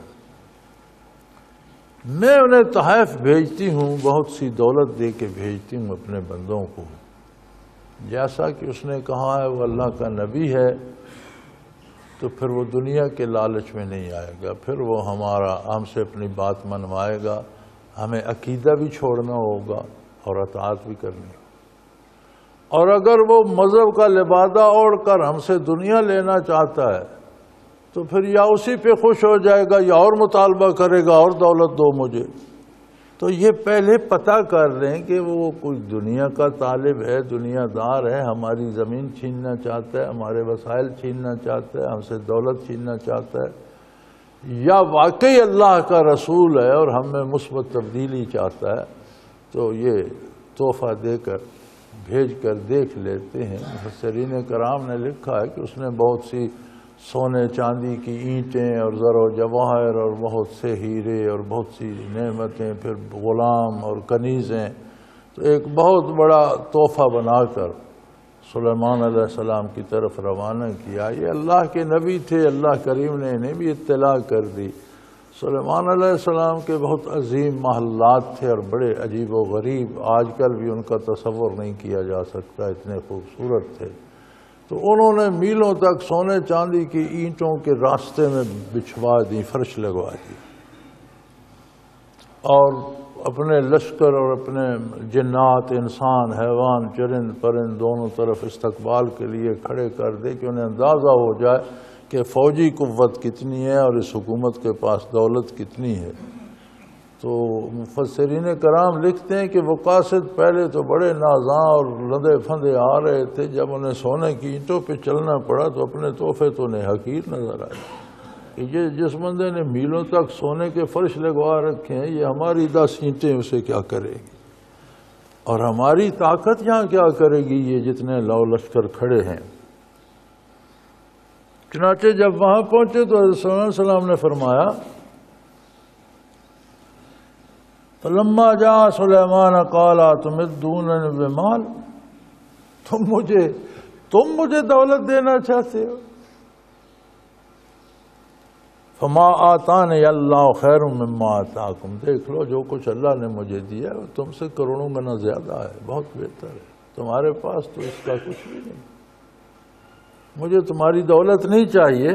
میں انہیں تحائف بھیجتی ہوں، بہت سی دولت دے کے بھیجتی ہوں اپنے بندوں کو. جیسا کہ اس نے کہا ہے وہ اللہ کا نبی ہے تو پھر وہ دنیا کے لالچ میں نہیں آئے گا، پھر وہ ہم سے اپنی بات منوائے گا. ہمیں عقیدہ بھی چھوڑنا ہوگا اور اطاعت بھی کرنی ہوگی. اور اگر وہ مذہب کا لبادہ اوڑھ کر ہم سے دنیا لینا چاہتا ہے تو پھر یا اسی پہ خوش ہو جائے گا یا اور مطالبہ کرے گا اور دولت دو مجھے. تو یہ پہلے پتہ کر لیں کہ وہ کوئی دنیا کا طالب ہے، دنیا دار ہے، ہماری زمین چھیننا چاہتا ہے، ہمارے وسائل چھیننا چاہتا ہے، ہم سے دولت چھیننا چاہتا ہے، یا واقعی اللہ کا رسول ہے اور ہم میں مثبت تبدیلی چاہتا ہے، تو یہ تحفہ دے کر بھیج کر دیکھ لیتے ہیں۔ مفسرین کرام نے لکھا ہے کہ اس نے بہت سی سونے چاندی کی اینٹیں اور زر و جواہر اور بہت سے ہیرے اور بہت سی نعمتیں، پھر غلام اور کنیزیں، تو ایک بہت بڑا تحفہ بنا کر سلیمان علیہ السلام کی طرف روانہ کیا۔ یہ اللہ کے نبی تھے، اللہ کریم نے انہیں بھی اطلاع کر دی۔ سلیمان علیہ السلام کے بہت عظیم محلات تھے اور بڑے عجیب و غریب، آج کل بھی ان کا تصور نہیں کیا جا سکتا، اتنے خوبصورت تھے۔ تو انہوں نے میلوں تک سونے چاندی کی اینٹوں کے راستے میں بچھوا دی، فرش لگوا دی، اور اپنے لشکر اور اپنے جنات، انسان، حیوان، چرند پرند دونوں طرف استقبال کے لیے کھڑے کر دے کہ انہیں اندازہ ہو جائے کہ فوجی قوت کتنی ہے اور اس حکومت کے پاس دولت کتنی ہے۔ تو مفسرین کرام لکھتے ہیں کہ وہ قاصد پہلے تو بڑے نازاں اور لندے پھندے آ رہے تھے، جب انہیں سونے کی اینٹوں پہ چلنا پڑا تو اپنے تحفے تو انہیں حقیر نظر آئے کہ یہ جس بندے نے میلوں تک سونے کے فرش لگوا رکھے ہیں، یہ ہماری 10 اینٹیں اسے کیا کرے گی، اور ہماری طاقت یہاں کیا کرے گی، یہ جتنے لو لشکر کھڑے ہیں۔ چنانچہ جب وہاں پہنچے تو حضرت صلی اللہ علیہ وسلم نے فرمایا، فلما جاء سلیمان قال تمدوننی بمال، تم مجھے دولت دینا چاہتے ہو؟ فما آتانی اللہ خیر مما آتاکم، دیکھ لو جو کچھ اللہ نے مجھے دیا ہے وہ تم سے کروڑوں گنا زیادہ ہے، بہت بہتر ہے، تمہارے پاس تو اس کا کچھ بھی نہیں، مجھے تمہاری دولت نہیں چاہیے،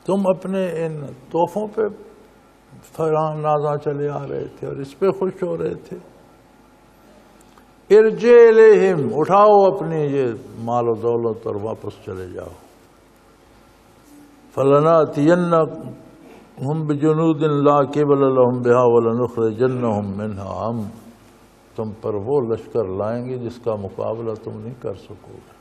تم اپنے ان تحفوں پہ فرحان نازاں چلے آ رہے تھے اور اس پہ خوش ہو رہے تھے۔ ارجع الیہم، اٹھاؤ اپنی یہ مال و دولت اور واپس چلے جاؤ۔ فلناتینہم بجنود لا قبل لہم بہا ولنخرجنہم منہا، ہم تم پر وہ لشکر لائیں گے جس کا مقابلہ تم نہیں کر سکو گے،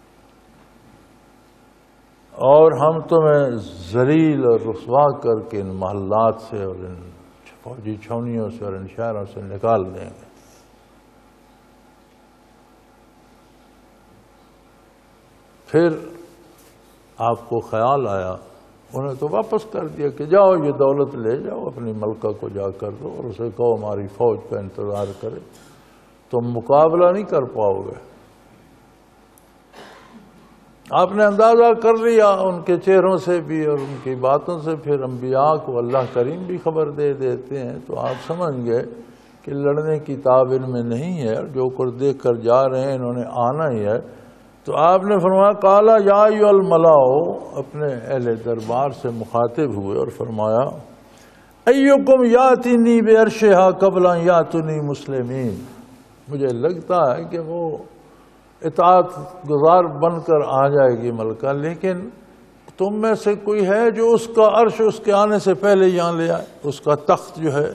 اور ہم تمہیں ذلیل اور رسوا کر کے ان محلات سے اور ان فوجی چھاؤنیوں سے اور ان شہروں سے نکال دیں گے۔ پھر آپ کو خیال آیا، انہیں تو واپس کر دیا کہ جاؤ یہ دولت لے جاؤ، اپنی ملکہ کو جا کر دو اور اسے کہو ہماری فوج کا انتظار کرے، تم مقابلہ نہیں کر پاؤ گے۔ آپ نے اندازہ کر لیا ان کے چہروں سے بھی اور ان کی باتوں سے، پھر انبیاء کو اللہ کریم بھی خبر دے دیتے ہیں، تو آپ سمجھ گئے کہ لڑنے کی تاب ان میں نہیں ہے، جو کچھ دیکھ کر جا رہے ہیں انہوں نے آنا ہی ہے۔ تو آپ نے فرمایا قالا یا ایھا الملاء، اپنے اہل دربار سے مخاطب ہوئے اور فرمایا ایکم یاتینی بعرشھا قبل ان یاتونی مسلمین، مجھے لگتا ہے کہ وہ اطاعت گزار بن کر آ جائے گی ملکہ، لیکن تم میں سے کوئی ہے جو اس کا عرش اس کے آنے سے پہلے یہاں لے آئے؟ اس کا تخت جو ہے،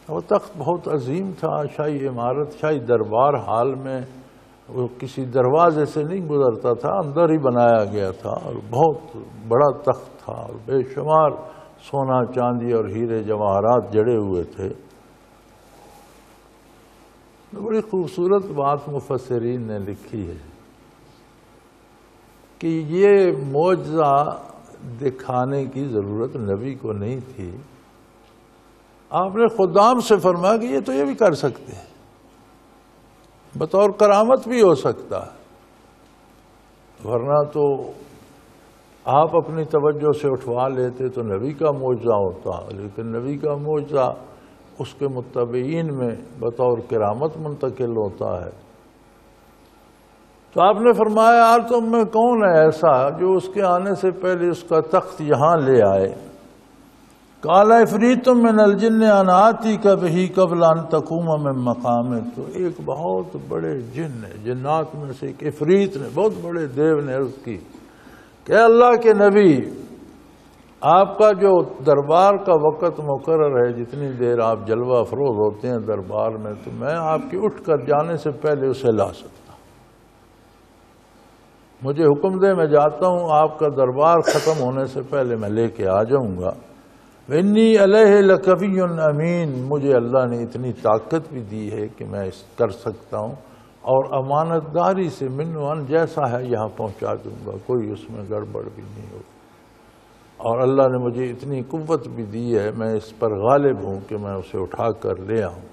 وہ تخت بہت عظیم تھا، شاہی عمارت، شاہی دربار حال میں، وہ کسی دروازے سے نہیں گزرتا تھا، اندر ہی بنایا گیا تھا، اور بہت بڑا تخت تھا اور بے شمار سونا چاندی اور ہیرے جواہرات جڑے ہوئے تھے۔ بڑی خوبصورت بات مفسرین نے لکھی ہے کہ یہ معجزہ دکھانے کی ضرورت نبی کو نہیں تھی، آپ نے خدام سے فرمایا کہ یہ تو یہ بھی کر سکتے ہیں، بطور کرامت بھی ہو سکتا ہے، ورنہ تو آپ اپنی توجہ سے اٹھوا لیتے تو نبی کا معجزہ ہوتا، لیکن نبی کا معجزہ اس کے متبعین میں بطور کرامت منتقل ہوتا ہے۔ تو آپ نے فرمایا یار تم میں کون ہے ایسا جو اس کے آنے سے پہلے اس کا تخت یہاں لے آئے؟ قال عفریت من الجن انا آتیک بہ قبل ان تقوم من مقامک، تو ایک بہت بڑے جن ہے، جنات میں سے ایک عفریت نے، بہت بڑے دیو نے عرض کی کہ اللہ کے نبی آپ کا جو دربار کا وقت مقرر ہے، جتنی دیر آپ جلوہ افروز ہوتے ہیں دربار میں، تو میں آپ کی اٹھ کر جانے سے پہلے اسے لا سکتا ہوں۔ مجھے حکم دے میں جاتا ہوں، آپ کا دربار ختم ہونے سے پہلے میں لے کے آ جاؤں گا۔ وَإِنِّي عَلَيْهِ لَقَوِيٌّ أَمِينٌ، مجھے اللہ نے اتنی طاقت بھی دی ہے کہ میں اس کر سکتا ہوں، اور امانت داری سے منوان جیسا ہے یہاں پہنچا دوں گا، کوئی اس میں گڑبڑ بھی نہیں ہوگی۔ اور اللہ نے مجھے اتنی قوت بھی دی ہے، میں اس پر غالب ہوں کہ میں اسے اٹھا کر لے آؤں۔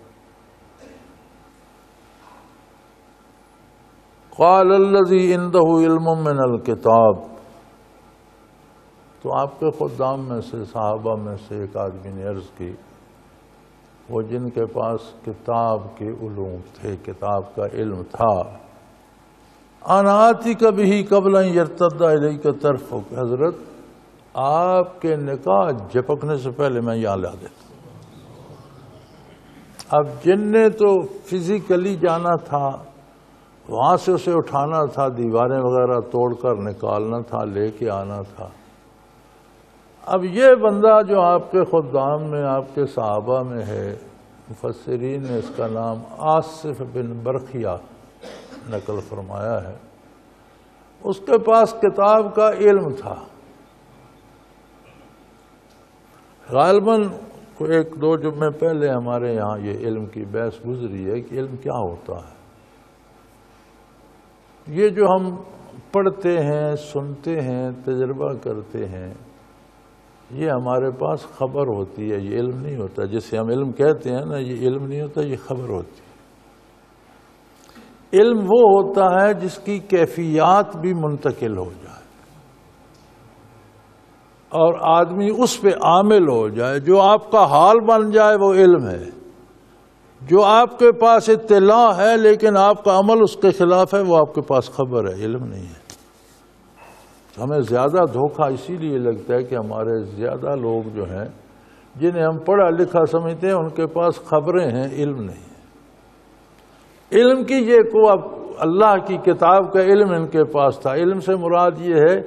قال الذی عنده علم من الکتاب، تو آپ کے خدام میں سے، صحابہ میں سے ایک آدمی نے عرض کی، وہ جن کے پاس کتاب کے علوم تھے، کتاب کا علم تھا، انا آتیک بہ قبل ان یرتد الیک طرفک، حضرت آپ کے نکاح جھپکنے سے پہلے میں یہاں لا دیتا ہوں۔ اب جن نے تو فزیکلی جانا تھا، وہاں سے اسے اٹھانا تھا، دیواریں وغیرہ توڑ کر نکالنا تھا، لے کے آنا تھا۔ اب یہ بندہ جو آپ کے خدام میں، آپ کے صحابہ میں ہے، مفسرین نے اس کا نام آصف بن برخیہ نقل فرمایا ہے، اس کے پاس کتاب کا علم تھا۔ غالباً ایک دو جمعے پہلے ہمارے یہاں یہ علم کی بحث گزری ہے کہ علم کیا ہوتا ہے۔ یہ جو ہم پڑھتے ہیں، سنتے ہیں، تجربہ کرتے ہیں، یہ ہمارے پاس خبر ہوتی ہے، یہ علم نہیں ہوتا۔ جسے ہم علم کہتے ہیں نا، یہ علم نہیں ہوتا، یہ خبر ہوتی ہے۔ علم وہ ہوتا ہے جس کی کیفیات بھی منتقل ہو جائے اور آدمی اس پہ عامل ہو جائے۔ جو آپ کا حال بن جائے وہ علم ہے۔ جو آپ کے پاس اطلاع ہے لیکن آپ کا عمل اس کے خلاف ہے، وہ آپ کے پاس خبر ہے، علم نہیں ہے۔ ہمیں زیادہ دھوکہ اسی لیے لگتا ہے کہ ہمارے زیادہ لوگ جو ہیں، جنہیں ہم پڑھا لکھا سمجھتے ہیں، ان کے پاس خبریں ہیں، علم نہیں ہے۔ علم کی یہ کو اب اللہ کی کتاب کا علم ان کے پاس تھا۔ علم سے مراد یہ ہے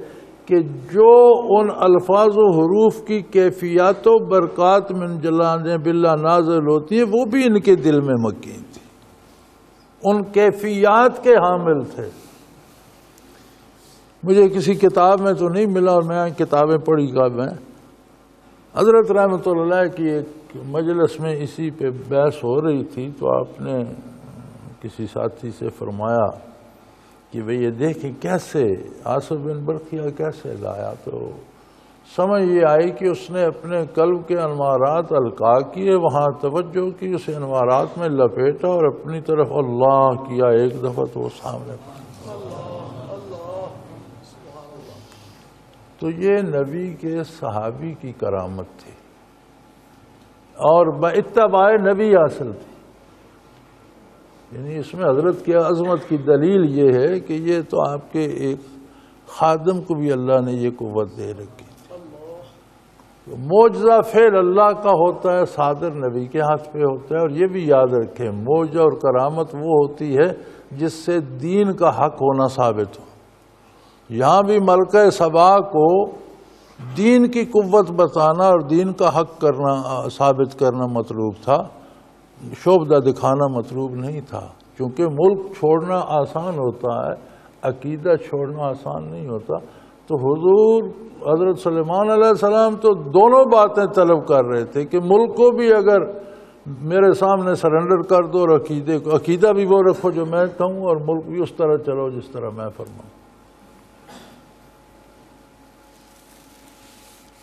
کہ جو ان الفاظ و حروف کی کیفیات و برکات من جلال باللہ نازل ہوتی ہیں، وہ بھی ان کے دل میں مکین تھی، ان کیفیات کے حامل تھے۔ مجھے کسی کتاب میں تو نہیں ملا، اور میں کتابیں پڑھی میں حضرت رحمۃ اللہ کی ایک مجلس میں اسی پہ بحث ہو رہی تھی، تو آپ نے کسی ساتھی سے فرمایا کہ بھئی یہ دیکھیں کیسے آصف بن برخیہ کیسے لایا، تو سمجھ یہ آئی کہ اس نے اپنے قلب کے انوارات القاء کیے، وہاں توجہ کی، اسے انوارات میں لپیٹا اور اپنی طرف اللہ کیا، ایک دفعہ تو وہ سامنے پڑا۔ تو یہ نبی کے صحابی کی کرامت تھی اور باتباع نبی حاصل تھی۔ یعنی اس میں حضرت کی عظمت کی دلیل یہ ہے کہ یہ تو آپ کے ایک خادم کو بھی اللہ نے یہ قوت دے رکھی تھی۔ معجزہ فعل اللہ کا ہوتا ہے، صادر نبی کے ہاتھ پہ ہوتا ہے۔ اور یہ بھی یاد رکھیں، معجزہ اور کرامت وہ ہوتی ہے جس سے دین کا حق ہونا ثابت ہو۔ یہاں بھی ملکہ سبا کو دین کی قوت بتانا اور دین کا حق کرنا، ثابت کرنا مطلوب تھا، شعبدہ دکھانا مطلوب نہیں تھا۔ کیونکہ ملک چھوڑنا آسان ہوتا ہے، عقیدہ چھوڑنا آسان نہیں ہوتا۔ تو حضور حضرت سلیمان علیہ السلام تو دونوں باتیں طلب کر رہے تھے کہ ملک کو بھی اگر میرے سامنے سرنڈر کر دو، اور عقیدہ بھی وہ رکھو جو میں کہوں، اور ملک بھی اس طرح چلو جس طرح میں فرماؤں۔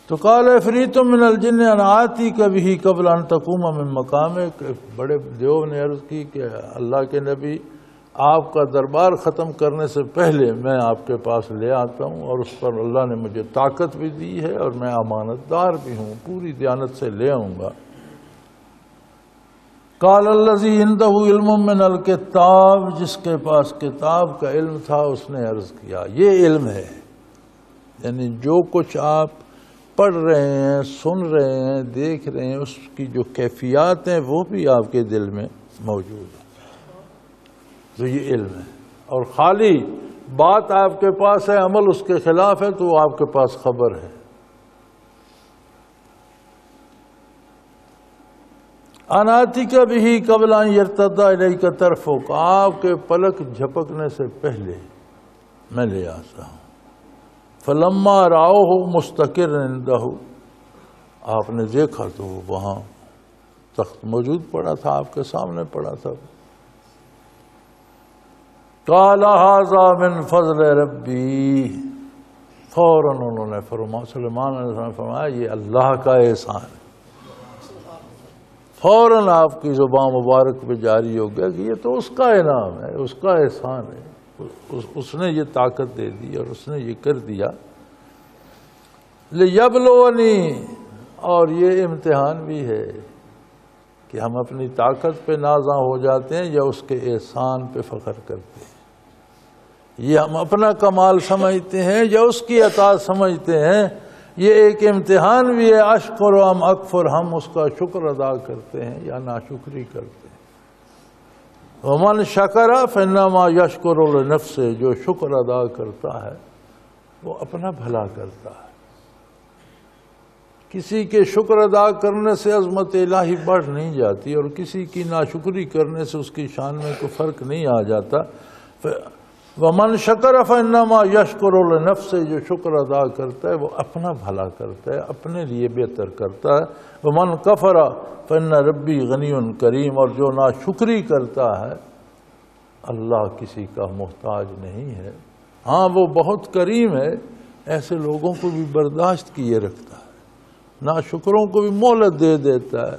تو قال عفریت من الجن انا آتیک بہ قبل ان تقوم من مقامک، بڑے دیو نے عرض کی کہ اللہ کے نبی، آپ کا دربار ختم کرنے سے پہلے میں آپ کے پاس لے آتا ہوں، اور اس پر اللہ نے مجھے طاقت بھی دی ہے اور میں امانت دار بھی ہوں، پوری دیانت سے لے آؤں گا۔ قال الذی عنده علم من الکتاب، جس کے پاس کتاب کا علم تھا، اس نے عرض کیا یہ علم ہے، یعنی جو کچھ آپ پڑھ رہے ہیں، سن رہے ہیں، دیکھ رہے ہیں، اس کی جو کیفیات ہیں وہ بھی آپ کے دل میں موجود ہے، تو یہ علم ہے۔ اور خالی بات آپ کے پاس ہے، عمل اس کے خلاف ہے، تو وہ آپ کے پاس خبر ہے۔ اناتی کا بھی قبل ان یرتد الیک طرفک، آپ کے پلک جھپکنے سے پہلے میں لے آتا ہوں۔ فلما راؤہ مستقر عندہ، آپ نے دیکھا تو وہاں تخت موجود پڑا تھا، آپ کے سامنے پڑا تھا۔ قال ھذا من فضل ربی، فوراً انہوں نے سلیمان علیہ السلام نے فرمایا یہ اللہ کا احسان ہے۔ فوراً آپ کی زبان مبارک پہ جاری ہو گیا کہ یہ تو اس کا انعام ہے، اس کا احسان ہے، اس نے یہ طاقت دے دی اور اس نے یہ کر دیا۔ لیبلونی، اور یہ امتحان بھی ہے کہ ہم اپنی طاقت پہ نازاں ہو جاتے ہیں یا اس کے احسان پہ فخر کرتے ہیں، یہ ہم اپنا کمال سمجھتے ہیں یا اس کی عطا سمجھتے ہیں۔ یہ ایک امتحان بھی ہے، اشکر و ام اکفر، ہم اس کا شکر ادا کرتے ہیں یا ناشکری کرتے ہیں۔ ومن شکر فانما یشکر لنفسہ، جو شکر ادا کرتا ہے وہ اپنا بھلا کرتا ہے۔ کسی کے شکر ادا کرنے سے عظمت الہی بڑھ نہیں جاتی اور کسی کی ناشکری کرنے سے اس کی شان میں کوئی فرق نہیں آ جاتا۔ ومن شکر فانما یشکر لنفسہ، جو شکر ادا کرتا ہے وہ اپنا بھلا کرتا ہے، اپنے لیے بہتر کرتا ہے۔ ومن کفر فان ربی غنی کریم، اور جو ناشکری کرتا ہے اللہ کسی کا محتاج نہیں ہے، ہاں وہ بہت کریم ہے، ایسے لوگوں کو بھی برداشت کیے رکھتا ہے، ناشکروں کو بھی مہلت دے دیتا ہے،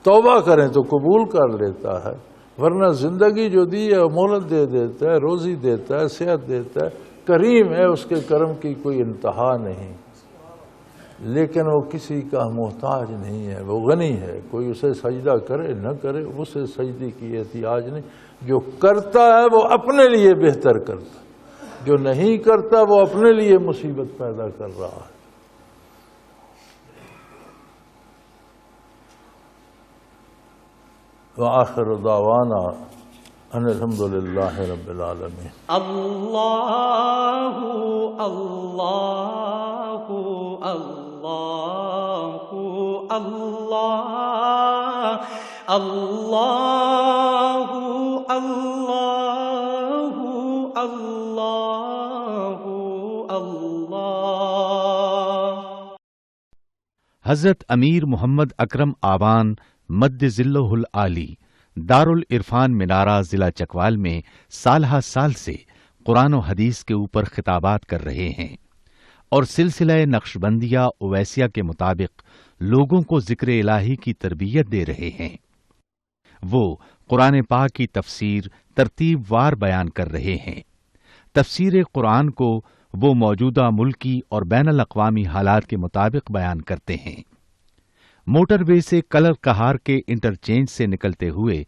توبہ کریں تو قبول کر لیتا ہے، ورنہ زندگی جو دی ہے مہلت دے دیتا ہے، روزی دیتا ہے، صحت دیتا ہے، کریم ہے، اس کے کرم کی کوئی انتہا نہیں، لیکن وہ کسی کا محتاج نہیں ہے، وہ غنی ہے، کوئی اسے سجدہ کرے نہ کرے اسے سجدے کی احتیاج نہیں، جو کرتا ہے وہ اپنے لیے بہتر کرتا ہے، جو نہیں کرتا وہ اپنے لیے مصیبت پیدا کر رہا ہے۔ وآخر دعوانا ان الحمد للہ رب العالمین۔ اللہ اللہ اللہ اللہ اللہ اللہ اللہ اللہ۔ حضرت امیر محمد اکرم آوان مد ذلہ العالی دارالعرفان منارہ ضلع چکوال میں سالہ سال سے قرآن و حدیث کے اوپر خطابات کر رہے ہیں اور سلسلہ نقشبندیہ اویسیہ کے مطابق لوگوں کو ذکر الہی کی تربیت دے رہے ہیں۔ وہ قرآن پاک کی تفسیر ترتیب وار بیان کر رہے ہیں۔ تفسیر قرآن کو وہ موجودہ ملکی اور بین الاقوامی حالات کے مطابق بیان کرتے ہیں۔ موٹر وے سے کلر کہار کے انٹرچینج سے نکلتے ہوئے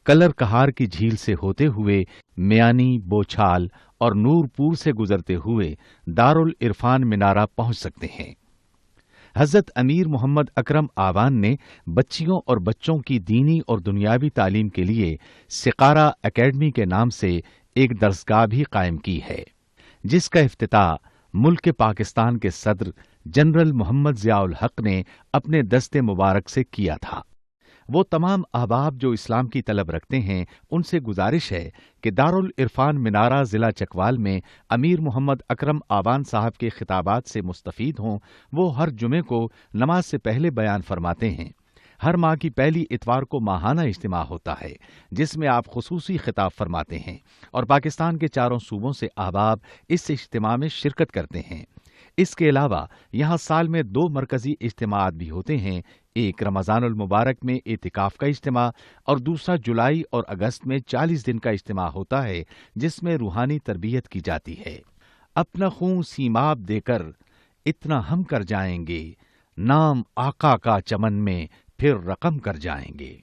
کلر کہار کی جھیل سے ہوتے ہوئے میانی، بوچھال اور نورپور سے گزرتے ہوئے دارالعرفان منارہ پہنچ سکتے ہیں۔ حضرت امیر محمد اکرم آوان نے بچیوں اور بچوں کی دینی اور دنیاوی تعلیم کے لیے سقارہ اکیڈمی کے نام سے ایک درسگاہ بھی قائم کی ہے، جس کا افتتاح ملک پاکستان کے صدر جنرل محمد ضیاء الحق نے اپنے دست مبارک سے کیا تھا۔ وہ تمام احباب جو اسلام کی طلب رکھتے ہیں ان سے گزارش ہے کہ دارالعرفان منارہ ضلع چکوال میں امیر محمد اکرم آوان صاحب کے خطابات سے مستفید ہوں۔ وہ ہر جمعے کو نماز سے پہلے بیان فرماتے ہیں۔ ہر ماہ کی پہلی اتوار کو ماہانہ اجتماع ہوتا ہے جس میں آپ خصوصی خطاب فرماتے ہیں اور پاکستان کے چاروں صوبوں سے احباب اس اجتماع میں شرکت کرتے ہیں۔ اس کے علاوہ یہاں سال میں 2 مرکزی اجتماعات بھی ہوتے ہیں، ایک رمضان المبارک میں اعتکاف کا اجتماع اور دوسرا جولائی اور اگست میں 40 دن کا اجتماع ہوتا ہے جس میں روحانی تربیت کی جاتی ہے۔ اپنا خون سیماب دے کر اتنا ہم کر جائیں گے، نام آقا کا چمن میں پھر رقم کر جائیں گے۔